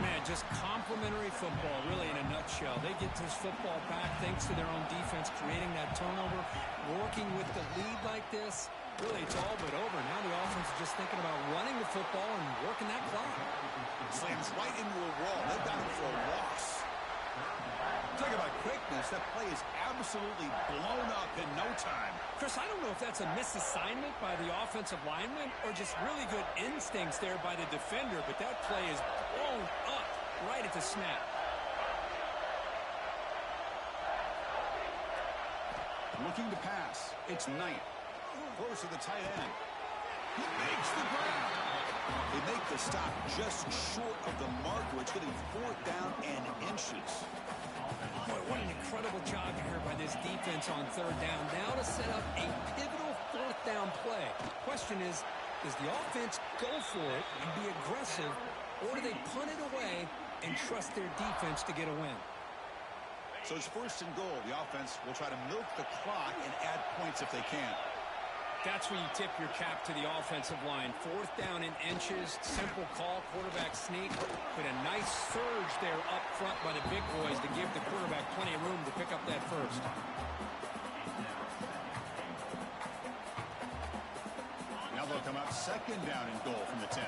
Man, just complimentary football, really, in a nutshell. They get this football back thanks to their own defense, creating that turnover, working with the lead like this. Really, it's all but over. Now the offense is just thinking about running the football and working that clock. Slams right into a wall. They've got him for a loss. Talk about quickness. That play is absolutely blown up in no time. Chris, I don't know if that's a misassignment by the offensive lineman or just really good instincts there by the defender, but that play is blown up right at the snap. Looking to pass. It's Knight. Throws to the tight end. He makes the grab. They make the stop just short of the marker. It's getting 4th down and inches. Boy, what an incredible job here by this defense on 3rd down. Now to set up a pivotal 4th down play. Question is, does the offense go for it and be aggressive, or do they punt it away and trust their defense to get a win? So it's 1st and goal. The offense will try to milk the clock and add points if they can. That's where you tip your cap to the offensive line. 4th down in inches, simple call, quarterback sneak, but a nice surge there up front by the big boys to give the quarterback plenty of room to pick up that first. Now they'll come out 2nd down and goal from the 10.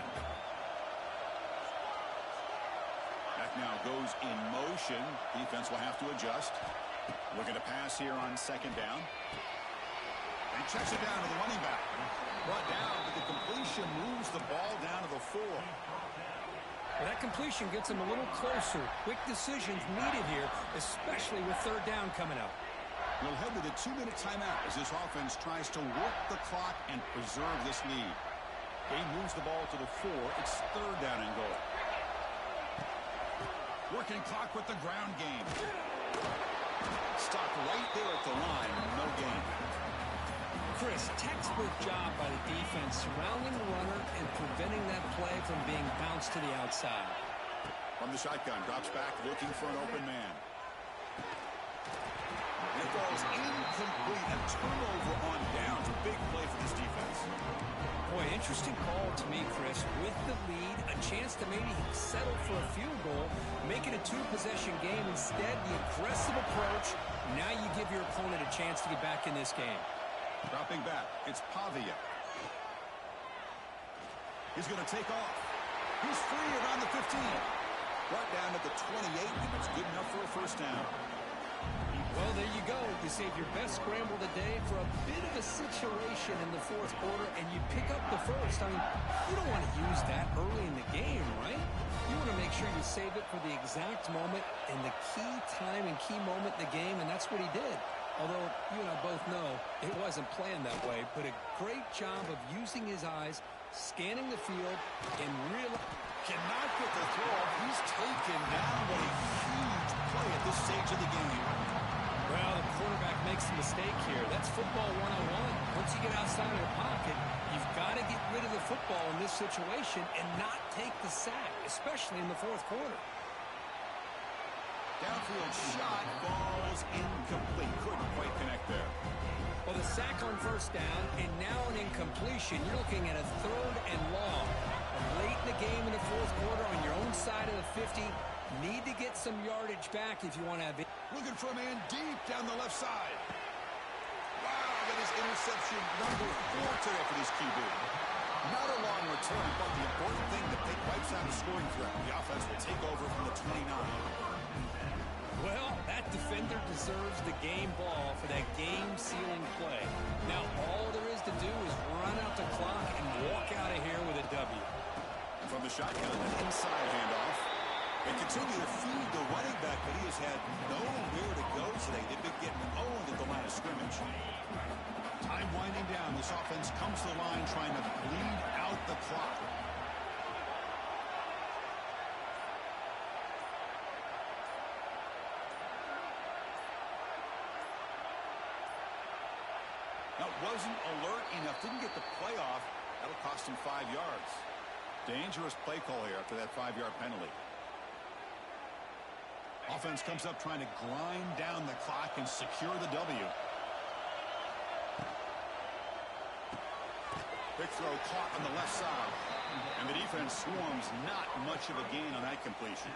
Back now goes in motion. Defense will have to adjust. Looking to pass here on 2nd down. And checks it down to the running back. Brought down, but the completion moves the ball down to the 4. Well, that completion gets them a little closer. Quick decisions needed here, especially with 3rd down coming up. We'll head to the 2-minute timeout as this offense tries to work the clock and preserve this lead. He moves the ball to the 4. It's 3rd down and goal. Working clock with the ground game. Stopped right there at the line. No gain. Chris, textbook job by the defense surrounding the runner and preventing that play from being bounced to the outside. From the shotgun, drops back looking for an open man. And it falls in incomplete. A turnover on downs. Big play for this defense. Boy, interesting call to me, Chris. With the lead, a chance to maybe settle for a field goal, make it a two-possession game. Instead, the aggressive approach. Now you give your opponent a chance to get back in this game. Dropping back, it's Pavia. He's going to take off. He's free around the 15. Brought down at the 28, and it's good enough for a first down. Well, there you go. You save your best scramble today for a bit of a situation in the fourth quarter, and you pick up the first. I mean, you don't want to use that early in the game, right? You want to make sure you save it for the exact moment and the key time and key moment in the game, and that's what he did. Although you and I both know it wasn't planned that way, but a great job of using his eyes, scanning the field, and really cannot get the throw. He's taken down. What a huge play at this stage of the game. Well, the quarterback makes a mistake here. That's football 101. Once you get outside of the pocket, you've got to get rid of the football in this situation and not take the sack, especially in the fourth quarter. Downfield shot falls incomplete. Couldn't quite connect there. Well, the sack on first down, and now an incompletion. You're looking at a third and long. Late in the game in the fourth quarter on your own side of the 50. Need to get some yardage back if you want to have it. Looking for a man deep down the left side. Wow, that is interception number 4 today for this QB. Not a long return, but the important thing that they wipes out a scoring threat. The offense will take over from the 29. Well, that defender deserves the game ball for that game-sealing play. Now, all there is to do is run out the clock and walk out of here with a W. And from the shotgun, an inside handoff. They continue to feed the running back, but he has had nowhere to go today. They've been getting owned at the line of scrimmage. Time winding down. This offense comes to the line trying to bleed out the clock. Now, wasn't alert enough. Didn't get the play off. That'll cost him 5 yards. Dangerous play call here after that 5-yard penalty. Offense comes up trying to grind down the clock and secure the W. Big throw caught on the left side. And the defense swarms. Not much of a gain on that completion.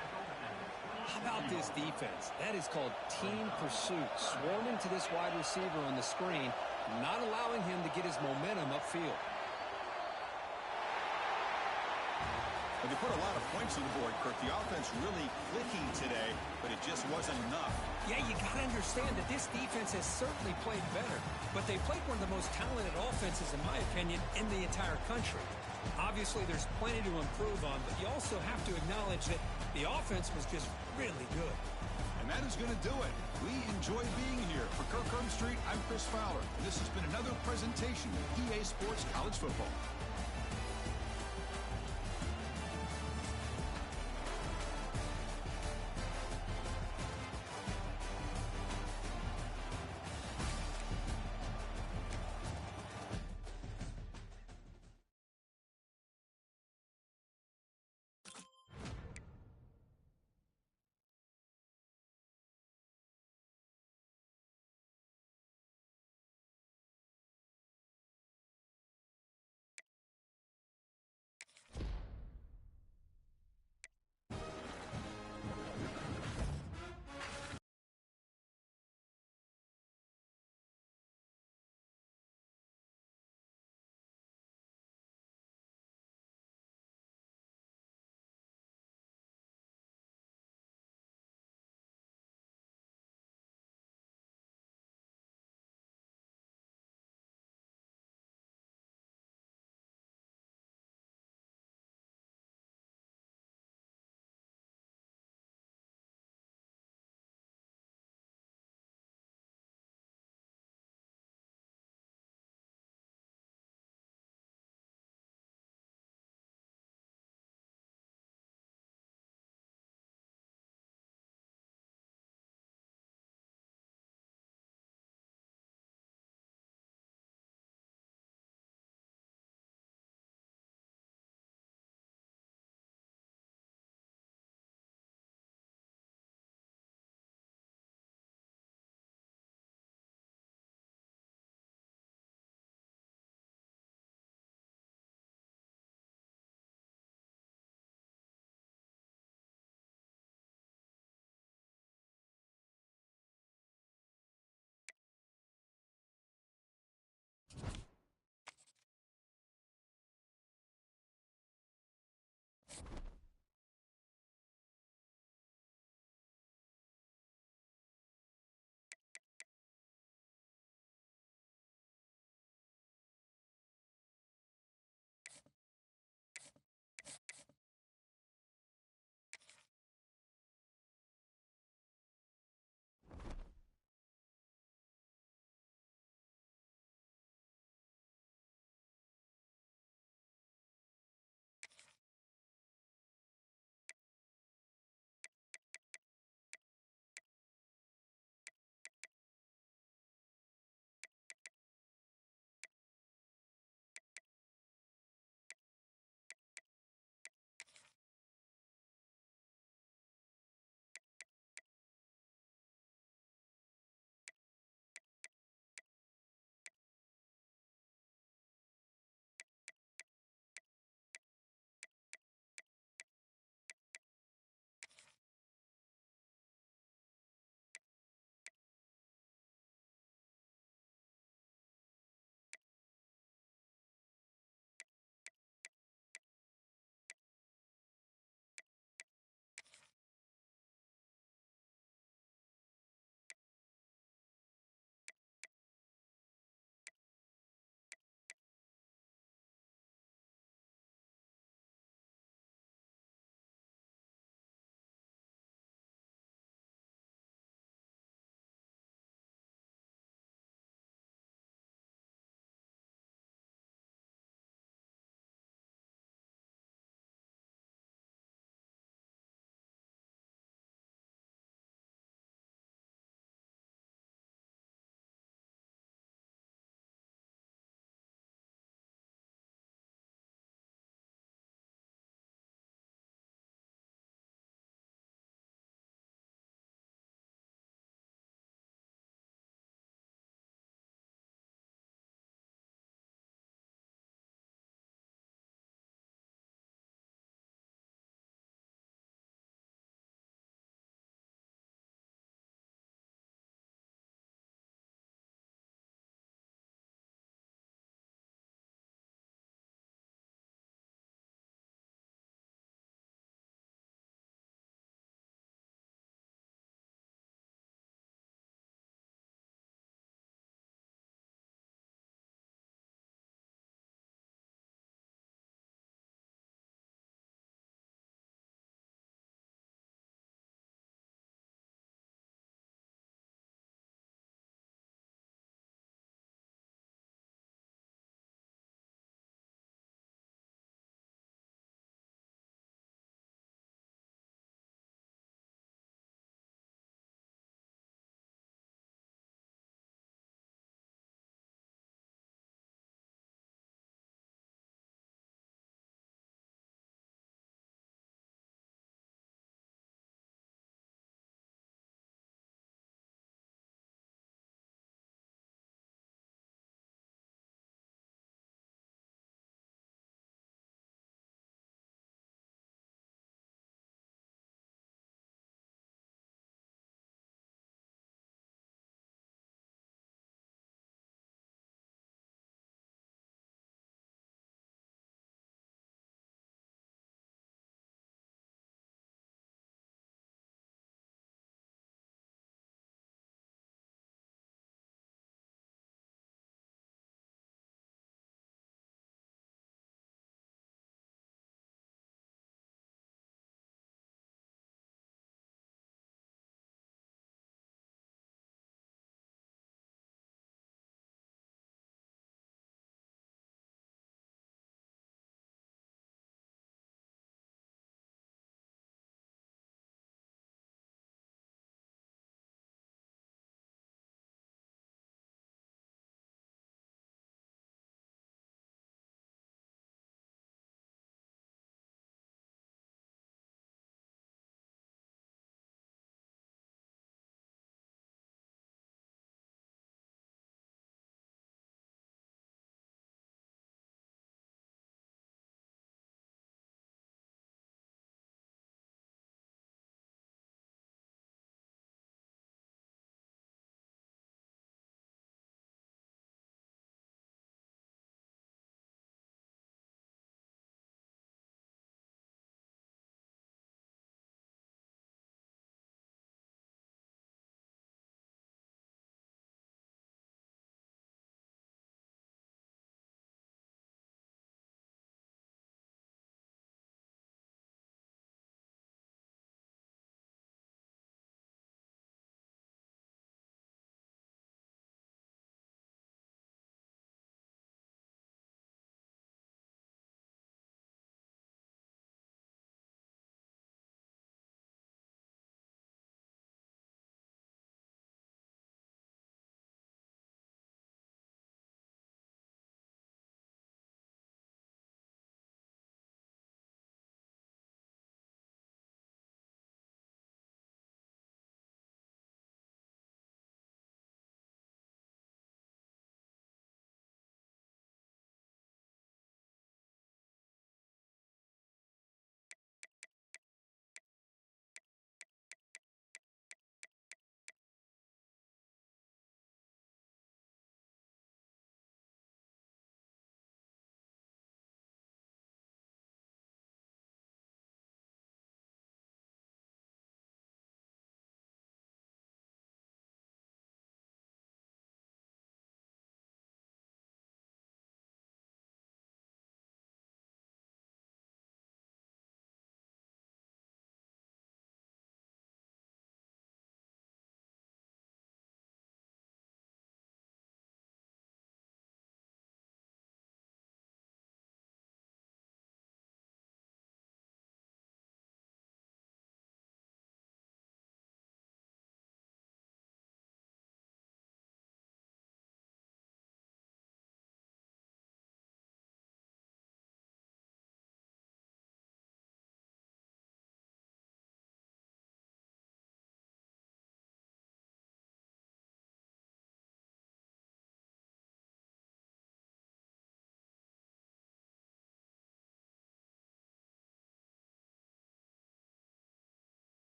How about this defense? That is called team pursuit. Swarming to this wide receiver on the screen, not allowing him to get his momentum upfield. But they put a lot of points on the board, Kirk. The offense really clicking today, but it just wasn't enough. Yeah, you got to understand that this defense has certainly played better, but they played one of the most talented offenses, in my opinion, in the entire country. Obviously, there's plenty to improve on, but you also have to acknowledge that the offense was just really good. And that is going to do it. We enjoy being here. For Kirk Herbstreit, I'm Chris Fowler, and this has been another presentation of EA Sports College Football.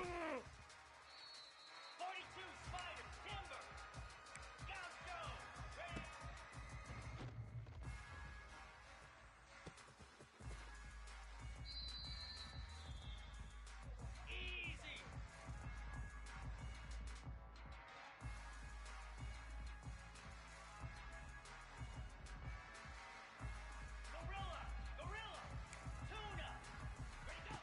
42 Spider, Timber. Gaucho, ready. Easy. Gorilla, Gorilla, Tuna. Ready, go.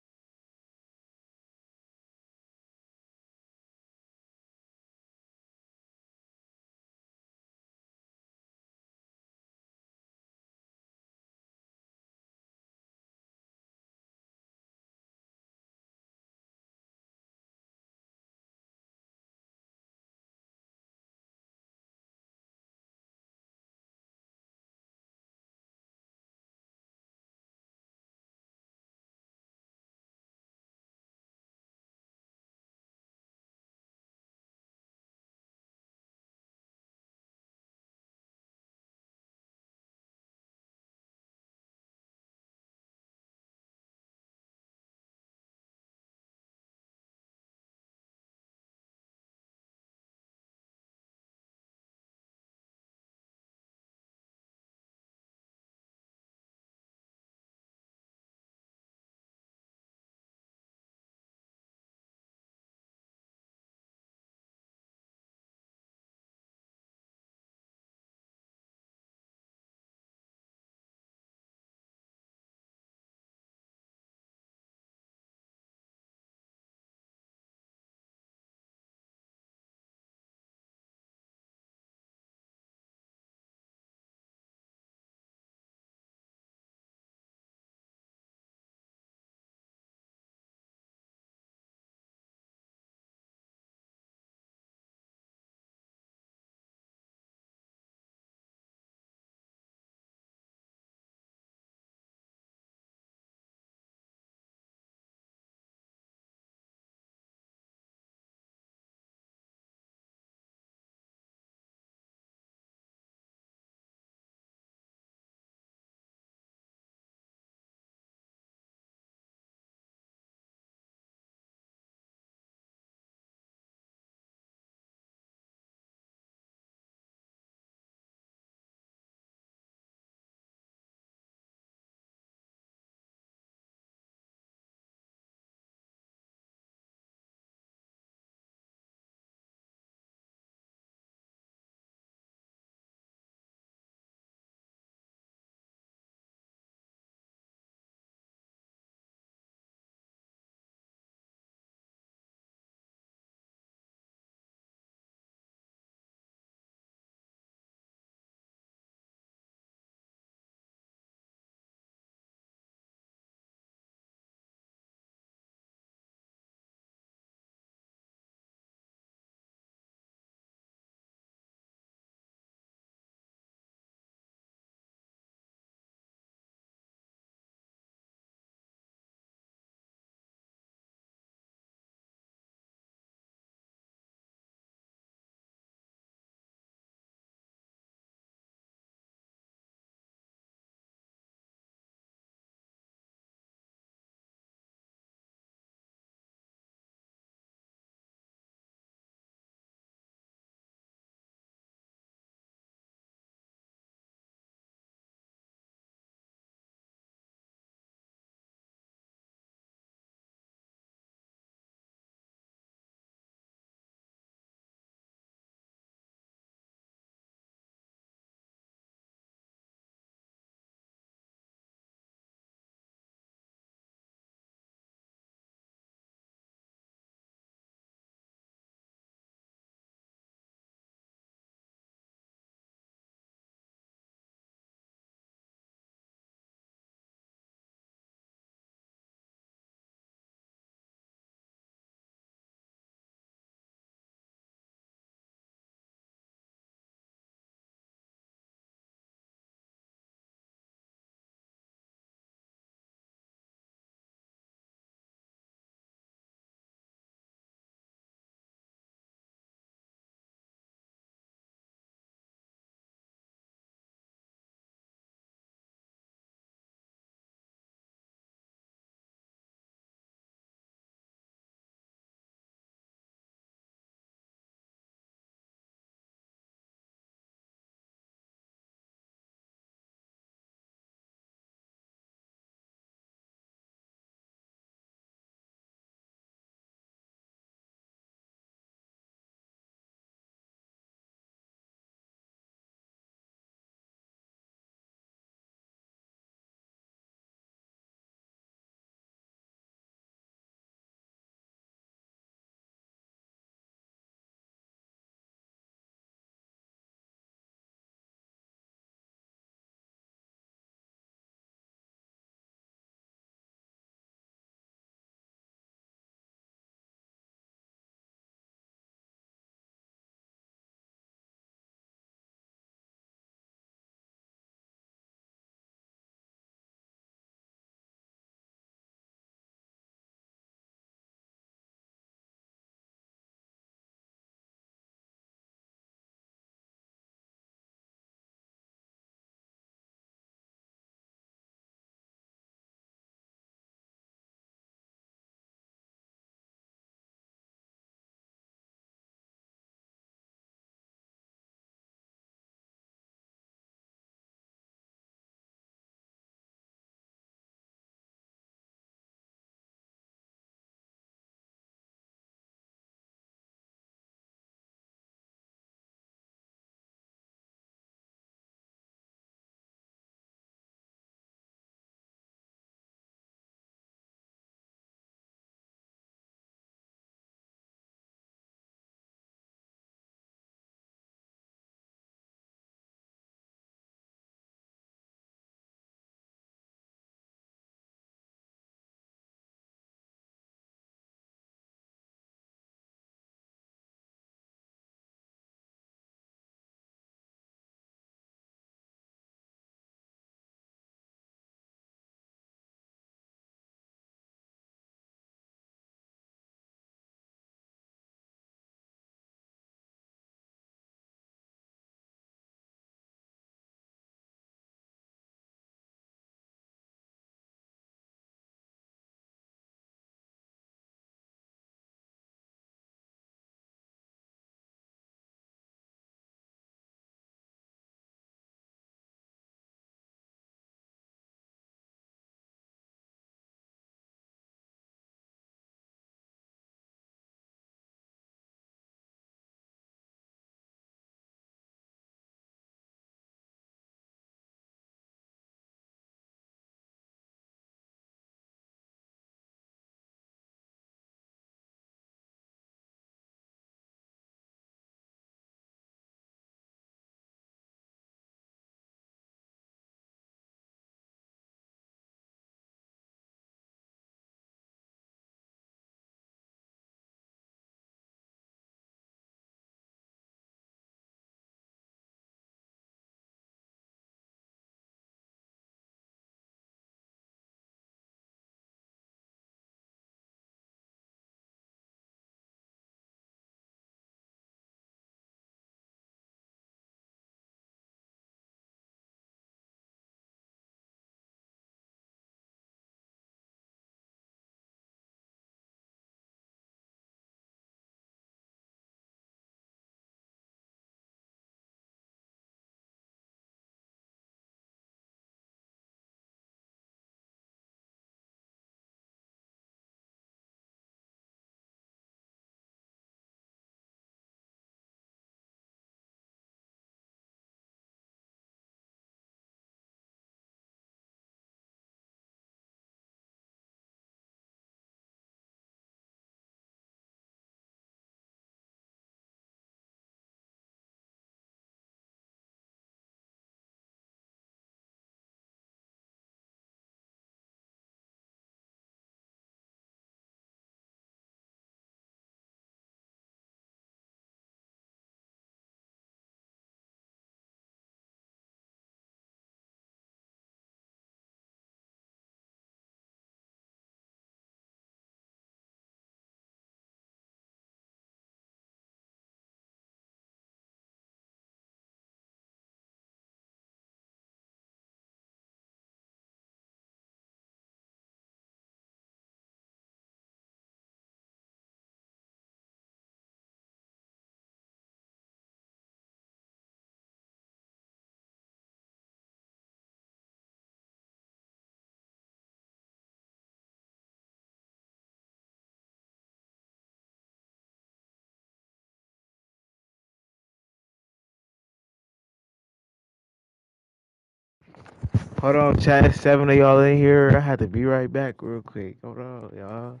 Hold on, chat. It's 7 of y'all in here. I had to be right back real quick. Hold on, y'all.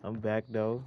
I'm back though.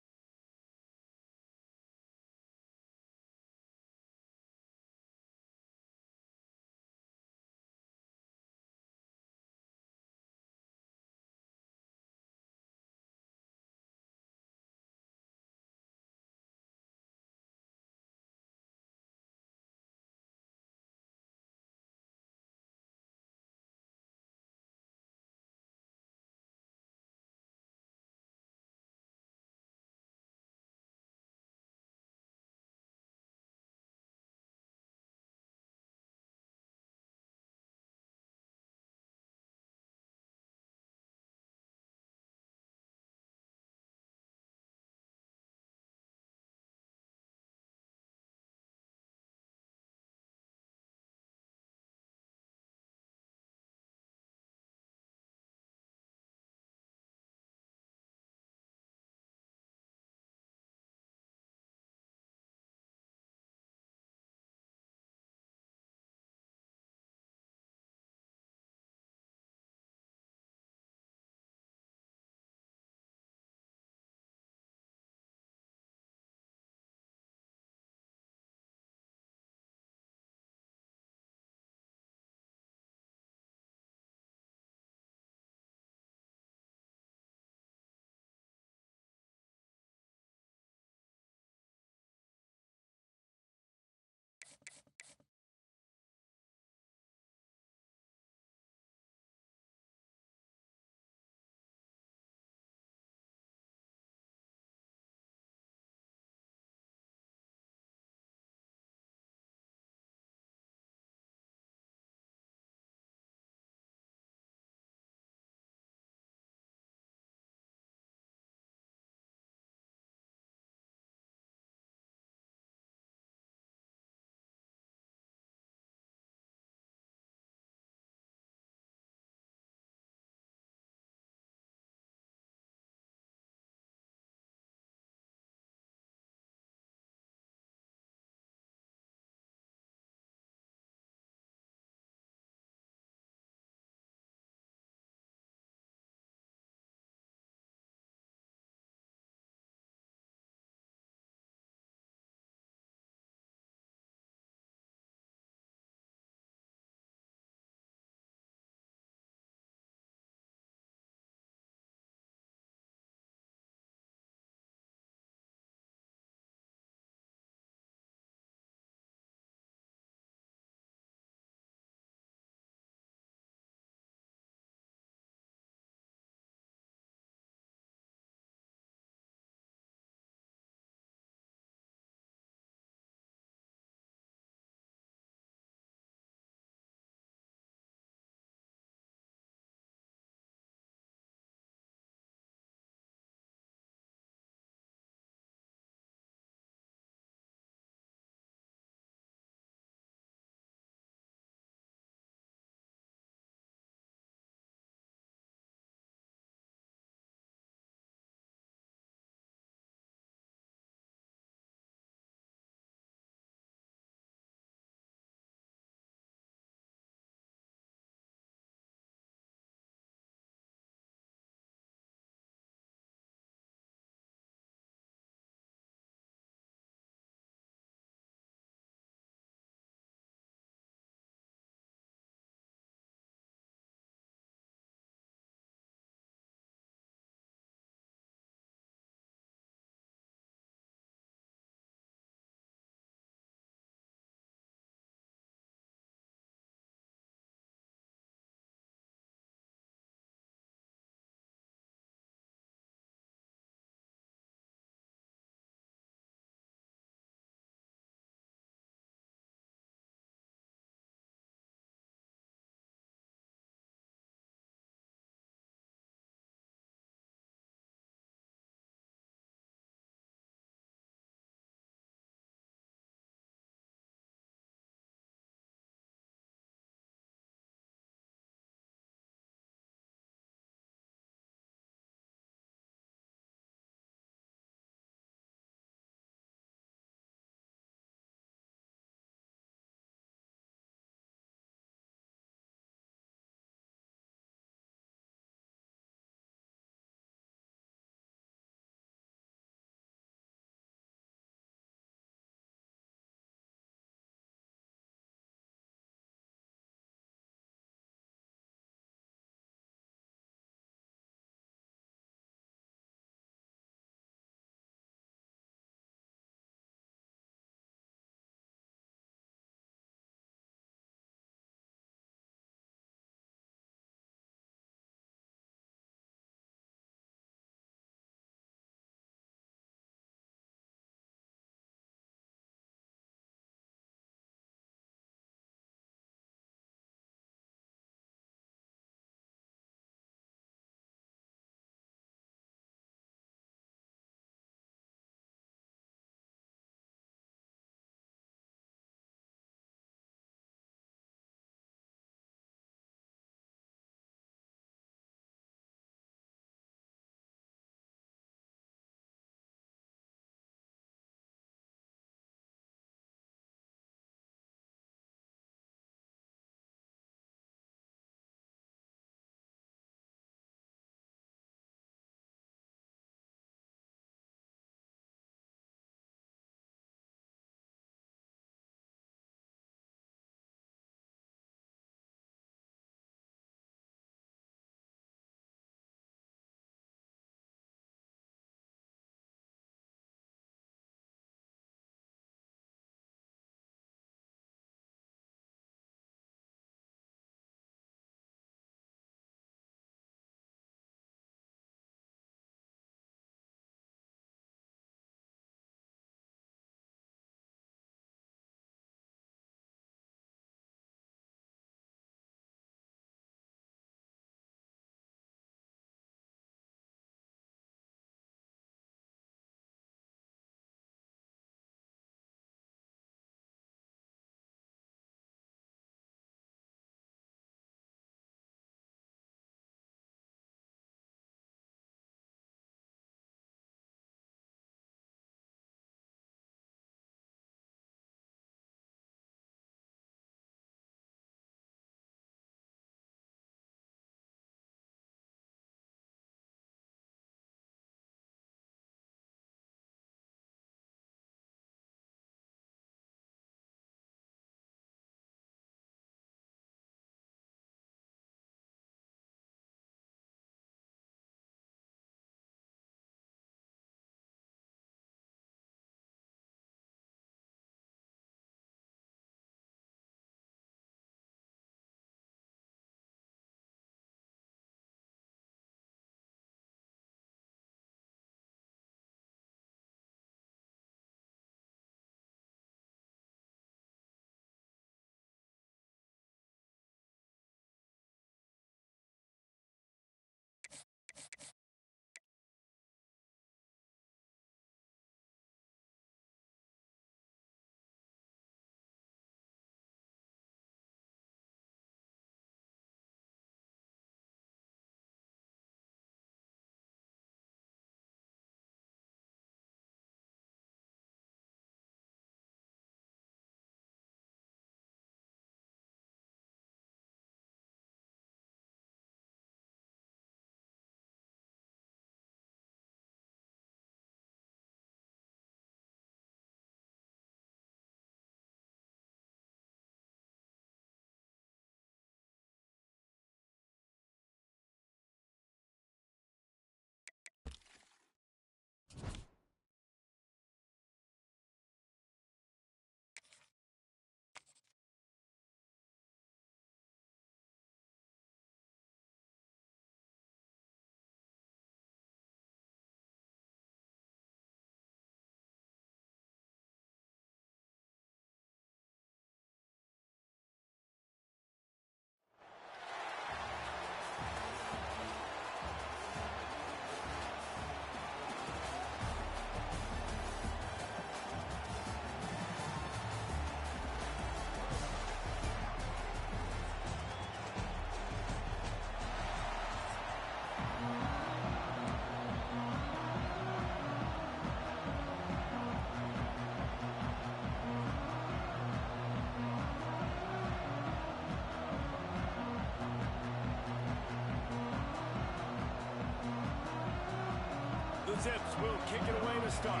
Zips will kick it away to start.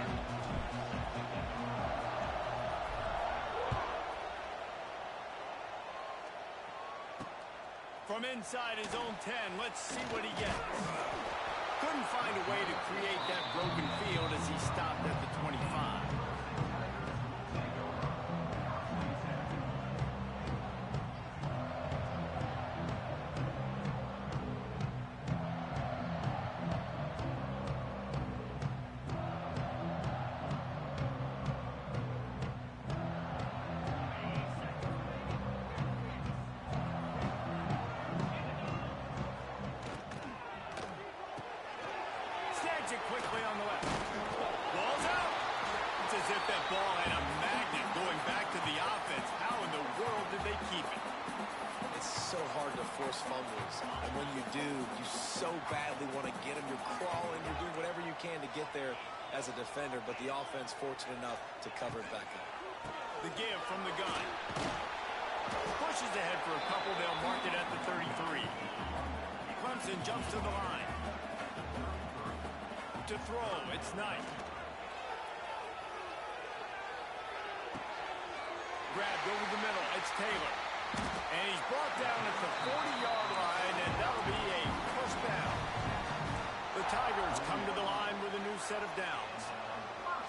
From inside his own 10, let's see what he gets. Couldn't find a way to create that broken field as he stopped at the 25. Snags it quickly on the left. Ball's out. It's as if that ball had a magnet going back to the offense. How in the world did they keep it? It's so hard to force fumbles. And when you do, you so badly want to get them. You're crawling. You're doing whatever you can to get there as a defender. But the offense fortunate enough to cover it back up. The give from the gun. Pushes ahead for a couple. They'll mark it at the 33. Clemson jumps to the line. To throw, it's Knight. Grabbed over the middle, it's Taylor. And he's brought down at the 40-yard line, and that'll be a first down. The Tigers come to the line with a new set of downs.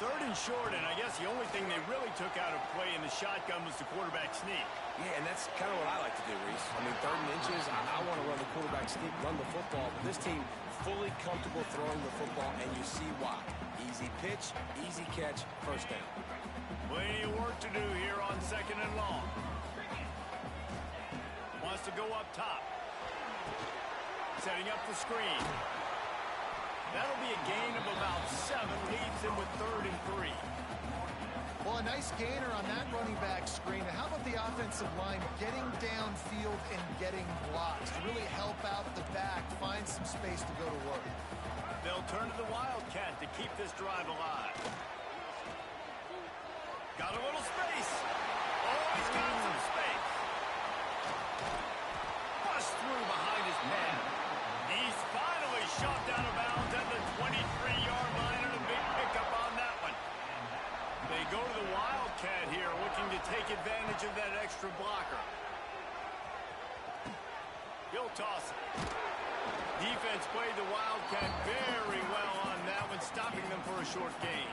Third and short, and I guess the only thing they really took out of play in the shotgun was the quarterback sneak. Yeah, and that's kind of what I like to do, Reese. I mean, 3rd and inches, I want to run the quarterback sneak, run the football. But this team fully comfortable throwing the football, and you see why. Easy pitch, easy catch, first down. Plenty of work to do here on 2nd and long. Wants to go up top. Setting up the screen. That'll be a gain of about 7, leaves him with 3rd and 3. Well, a nice gainer on that running back screen. And how about the offensive line getting downfield and getting blocks to really help out the back, find some space to go to work. They'll turn to the Wildcat to keep this drive alive. Got a little space. Oh, he's got some space. Bust through behind his man. He's finally shot down of bounds at the 23-yard line, and a big pickup on that one. They go to the Wildcat here, looking to take advantage of that extra blocker. He'll toss it. Defense played the Wildcat very well on that one, stopping them for a short gain.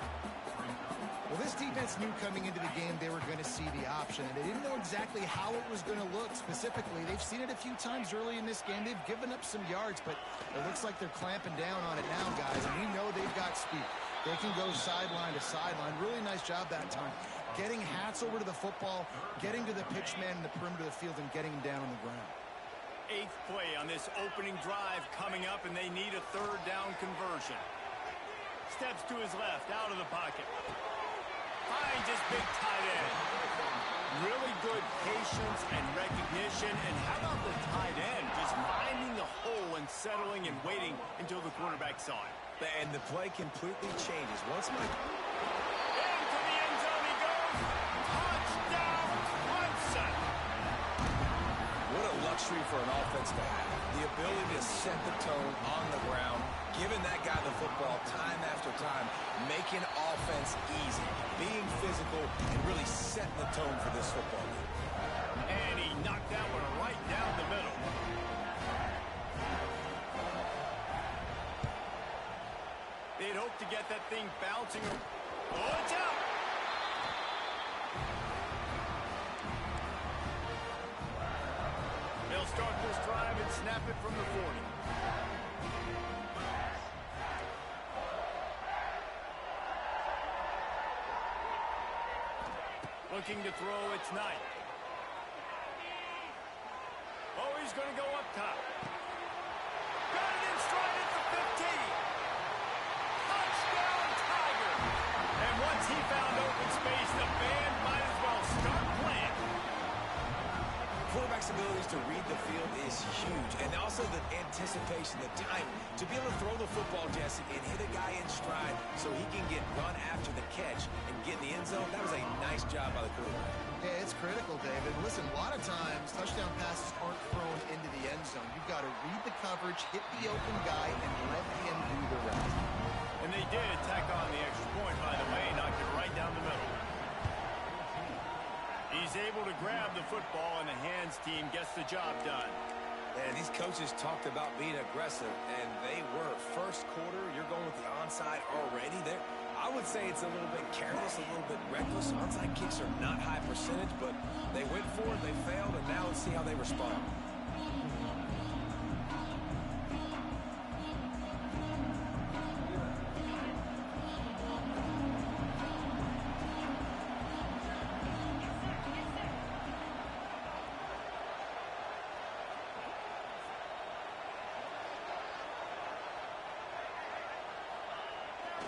Well, this defense knew coming into the game they were going to see the option, and they didn't know exactly how it was going to look specifically. They've seen it a few times early in this game. They've given up some yards, but it looks like they're clamping down on it now, guys, and we know they've got speed. They can go sideline to sideline. Really nice job that time. Getting Hats over to the football, getting to the pitch man in the perimeter of the field, and getting him down on the ground. 8th play on this opening drive coming up, and they need a 3rd down conversion. Steps to his left, out of the pocket. Finds his big tight end. Really good patience and recognition. And how about the tight end? Just finding the hole and settling and waiting until the quarterback saw it. And the play completely changes. Once Mike... Into the end zone he goes. Touchdown, Clemson. What a luxury for an offense to have. The ability to set the tone on the ground, giving that guy the football time after time, making offense easy, being physical, and really setting the tone for this football game. And he knocked that one right down the middle. They'd hoped to get that thing bouncing. Oh, it's out! They'll start this drive and snap it from the 40. Looking to throw, it's Knight. Oh, he's going to go up top. Got it in stride at the 15. Touchdown, Tiger. And once he found open space, the band might as well start playing. Quarterback's abilities to read the field is huge, and also the anticipation, the time to be able to throw the football, Jesse, and hit a guy in stride so he can get run after the catch and get in the end zone. That was a nice job by the quarterback. Yeah, it's critical, David. Listen, a lot of times touchdown passes aren't thrown into the end zone. You've got to read the coverage, hit the open guy, and let him do the rest. And they did tack on the extra point, by the way, knocked it right down the middle. He's able to grab the football, and the hands team gets the job done. And these coaches talked about being aggressive, and they were. First quarter, you're going with the onside already. There, I would say it's a little bit careless, a little bit reckless. Onside kicks are not high percentage, but they went for it, they failed, and now let's see how they respond.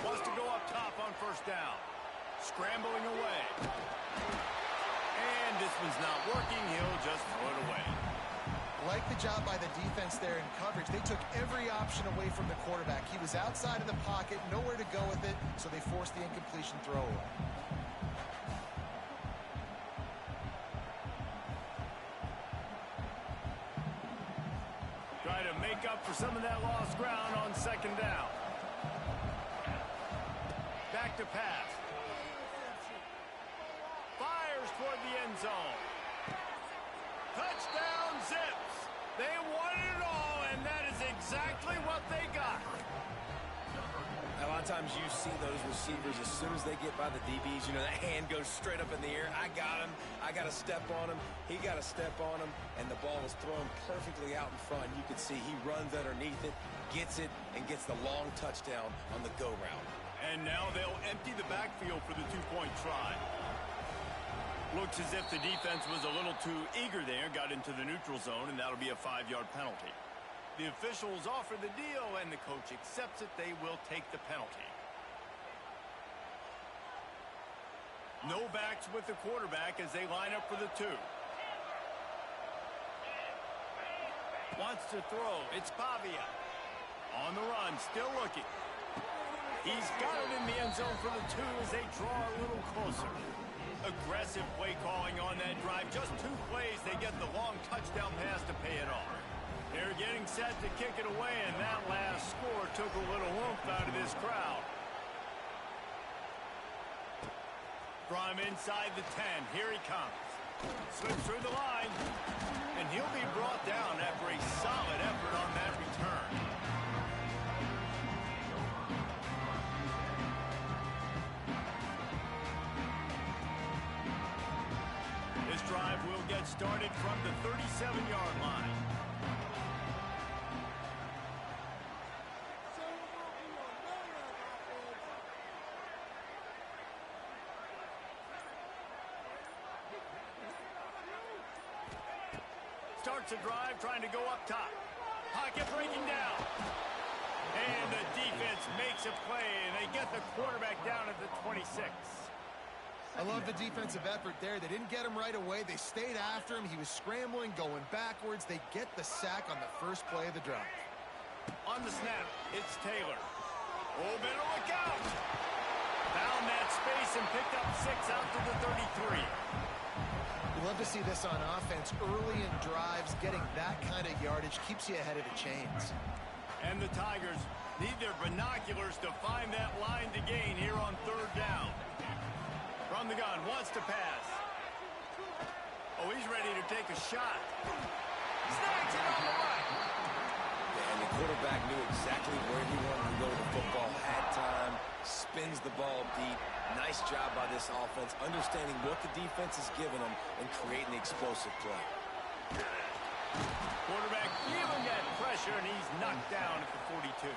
Wants to go up top on first down. Scrambling away. And this one's not working. He'll just throw it away. Like the job by the defense there in coverage. They took every option away from the quarterback. He was outside of the pocket, nowhere to go with it, so they forced the incompletion throw away. Try to make up for some of that lost ground on second down. Back to pass. Fires toward the end zone. Touchdown Zips. They wanted it all, and that is exactly what they got. A lot of times you see those receivers, as soon as they get by the DBs, you know, that hand goes straight up in the air. I got him. I got to step on him. He got to step on him, and the ball was thrown perfectly out in front. You can see he runs underneath it, gets it, and gets the long touchdown on the go route. And now they'll empty the backfield for the two-point try. Looks as if the defense was a little too eager there, got into the neutral zone, and that'll be a 5-yard penalty. The officials offer the deal, and the coach accepts it. They will take the penalty. No backs with the quarterback as they line up for the two. Wants to throw. It's Pavia. On the run, still looking. He's got it in the end zone for the two as they draw a little closer. Aggressive play calling on that drive. Just 2 plays, they get the long touchdown pass to pay it off. They're getting set to kick it away, and that last score took a little oomph out of this crowd. From inside the 10, here he comes. Slips through the line, and he'll be brought down after a solid effort on that return. This drive will get started from the 37-yard line. Starts a drive trying to go up top. Pocket breaking down. And the defense makes a play, and they get the quarterback down at the 26. I love the defensive effort there. They didn't get him right away. They stayed after him. He was scrambling, going backwards. They get the sack on the first play of the drive. On the snap, it's Taylor. Oh, better look out. Found that space and picked up 6 out to the 33. You love to see this on offense. Early in drives, getting that kind of yardage keeps you ahead of the chains. And the Tigers need their binoculars to find that line to gain here on third down. From the gun, wants to pass. Oh, he's ready to take a shot. Snags it on the right. And the quarterback knew exactly where he wanted to go with the football. Had time, spins the ball deep. Nice job by this offense, understanding what the defense is giving them and creating the explosive play. Quarterback feeling that pressure, and he's knocked down at the 42.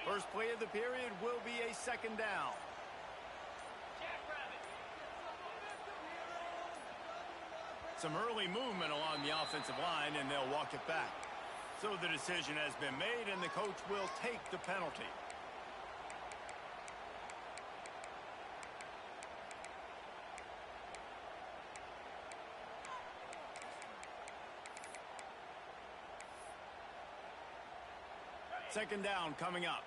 First play of the period will be a second down. Some early movement along the offensive line, and they'll walk it back. So the decision has been made, and the coach will take the penalty. Second down coming up.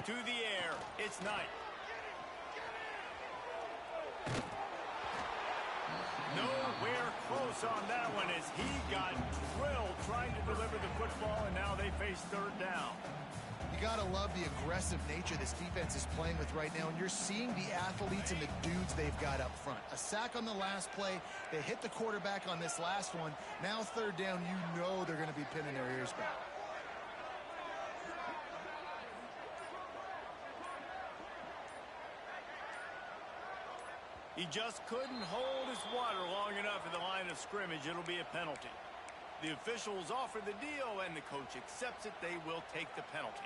To the air, it's Knight. Nowhere close on that one as he got drilled trying to deliver the football, and now they face third down. You got to love the aggressive nature this defense is playing with right now, and you're seeing the athletes and the dudes they've got up front. A sack on the last play. They hit the quarterback on this last one. Now third down, you know they're going to be pinning their ears back. He just couldn't hold his water long enough in the line of scrimmage. It'll be a penalty. The officials offer the deal, and the coach accepts it. They will take the penalty.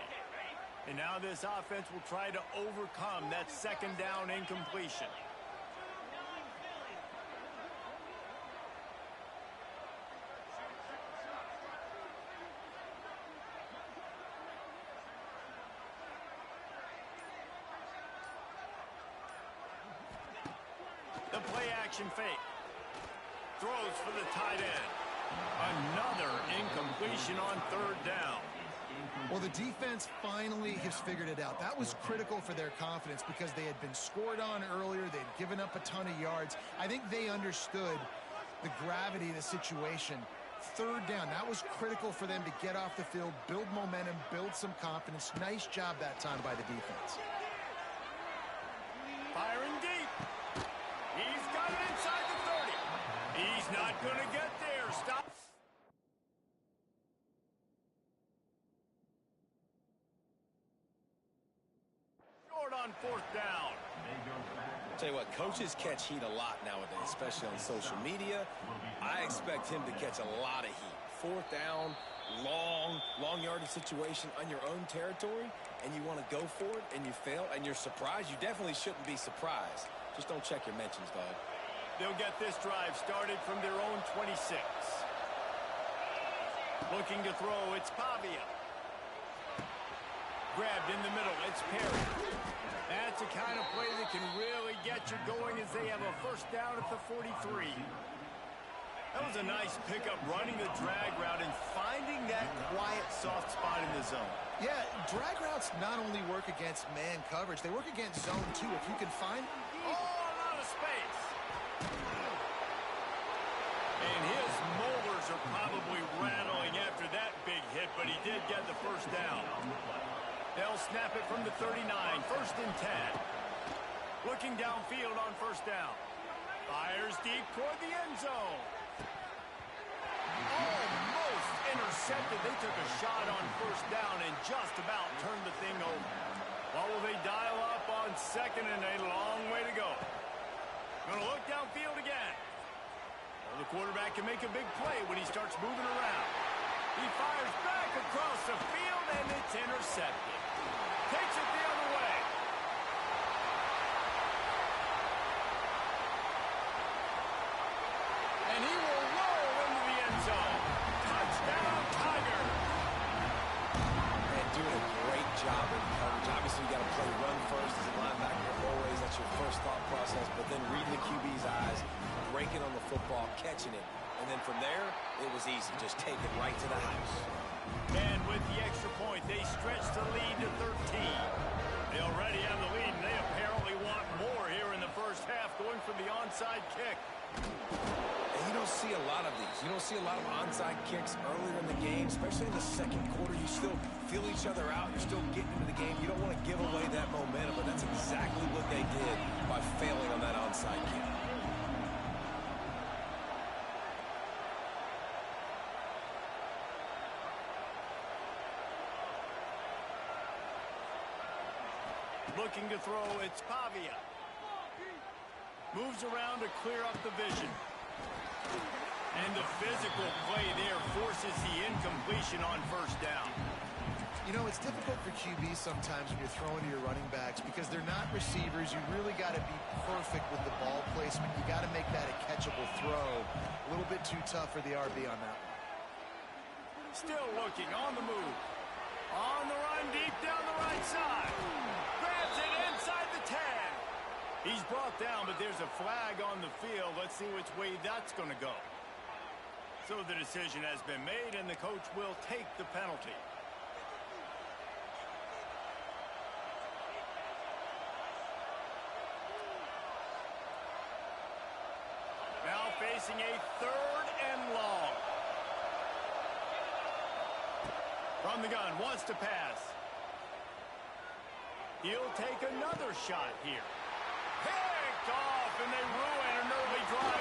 And now this offense will try to overcome that second down incompletion. The play action fake. Throws for the tight end. Another incompletion on third down. Well, the defense finally has figured it out. That was critical for their confidence because they had been scored on earlier. They'd given up a ton of yards. I think they understood the gravity of the situation. Third down, that was critical for them to get off the field, build momentum, build some confidence. Nice job that time by the defense. Firing deep. He's got it inside the 30. He's not going to get there. Stop. Short on fourth down. Tell you what, coaches catch heat a lot nowadays, especially on social media. I expect him to catch a lot of heat. Fourth down, long yardage situation on your own territory, and you want to go for it, and you fail, and you're surprised. You definitely shouldn't be surprised. Just don't check your mentions, dog. They'll get this drive started from their own 26. Looking to throw, it's Pavia. Grabbed in the middle, it's Perry. That's the kind of play that can really get you going as they have a first down at the 43. That was a nice pickup, running the drag route and finding that quiet, soft spot in the zone. Yeah, drag routes not only work against man coverage, they work against zone too. If you can find... Oh, a lot of space. And his molars are probably rattling after that big hit, but he did get the first down. They'll snap it from the 39, first and 10. Looking downfield on first down. Fires deep toward the end zone. Almost intercepted. They took a shot on first down and just about turned the thing over. What will they dial up on second, and a long way to go? Going to look downfield again. Well, the quarterback can make a big play when he starts moving around. He fires back across the field, and it's intercepted. Takes it the other way. And he will roll into the end zone. Touchdown, Tiger. Man, doing a great job in coverage. Obviously, you got to play run first as a linebacker. Always, that's your first thought process. But then reading the QB's eyes, breaking on the football, catching it. And then from there, it was easy. Just take it right to the house. And with the extra point, they stretch the lead to 13. They already have the lead, and they apparently want more here in the first half, going for the onside kick. And you don't see a lot of these. You don't see a lot of onside kicks earlier in the game, especially in the second quarter. You still feel each other out. You're still getting into the game. You don't want to give away that momentum, but that's exactly what they did by failing on that onside kick. Looking to throw, it's Pavia. Moves around to clear up the vision. And the physical play there forces the incompletion on first down. You know, it's difficult for QBs sometimes when you're throwing to your running backs because they're not receivers. You really got to be perfect with the ball placement. You got to make that a catchable throw. A little bit too tough for the RB on that one. Still looking on the move. On the run deep down the right side. Grabs it inside the 10. He's brought down, but there's a flag on the field. Let's see which way that's going to go. So the decision has been made, and the coach will take the penalty. Now facing a 3rd and long. From the gun, wants to pass. He'll take another shot here. Picked off, and they ruin an early drive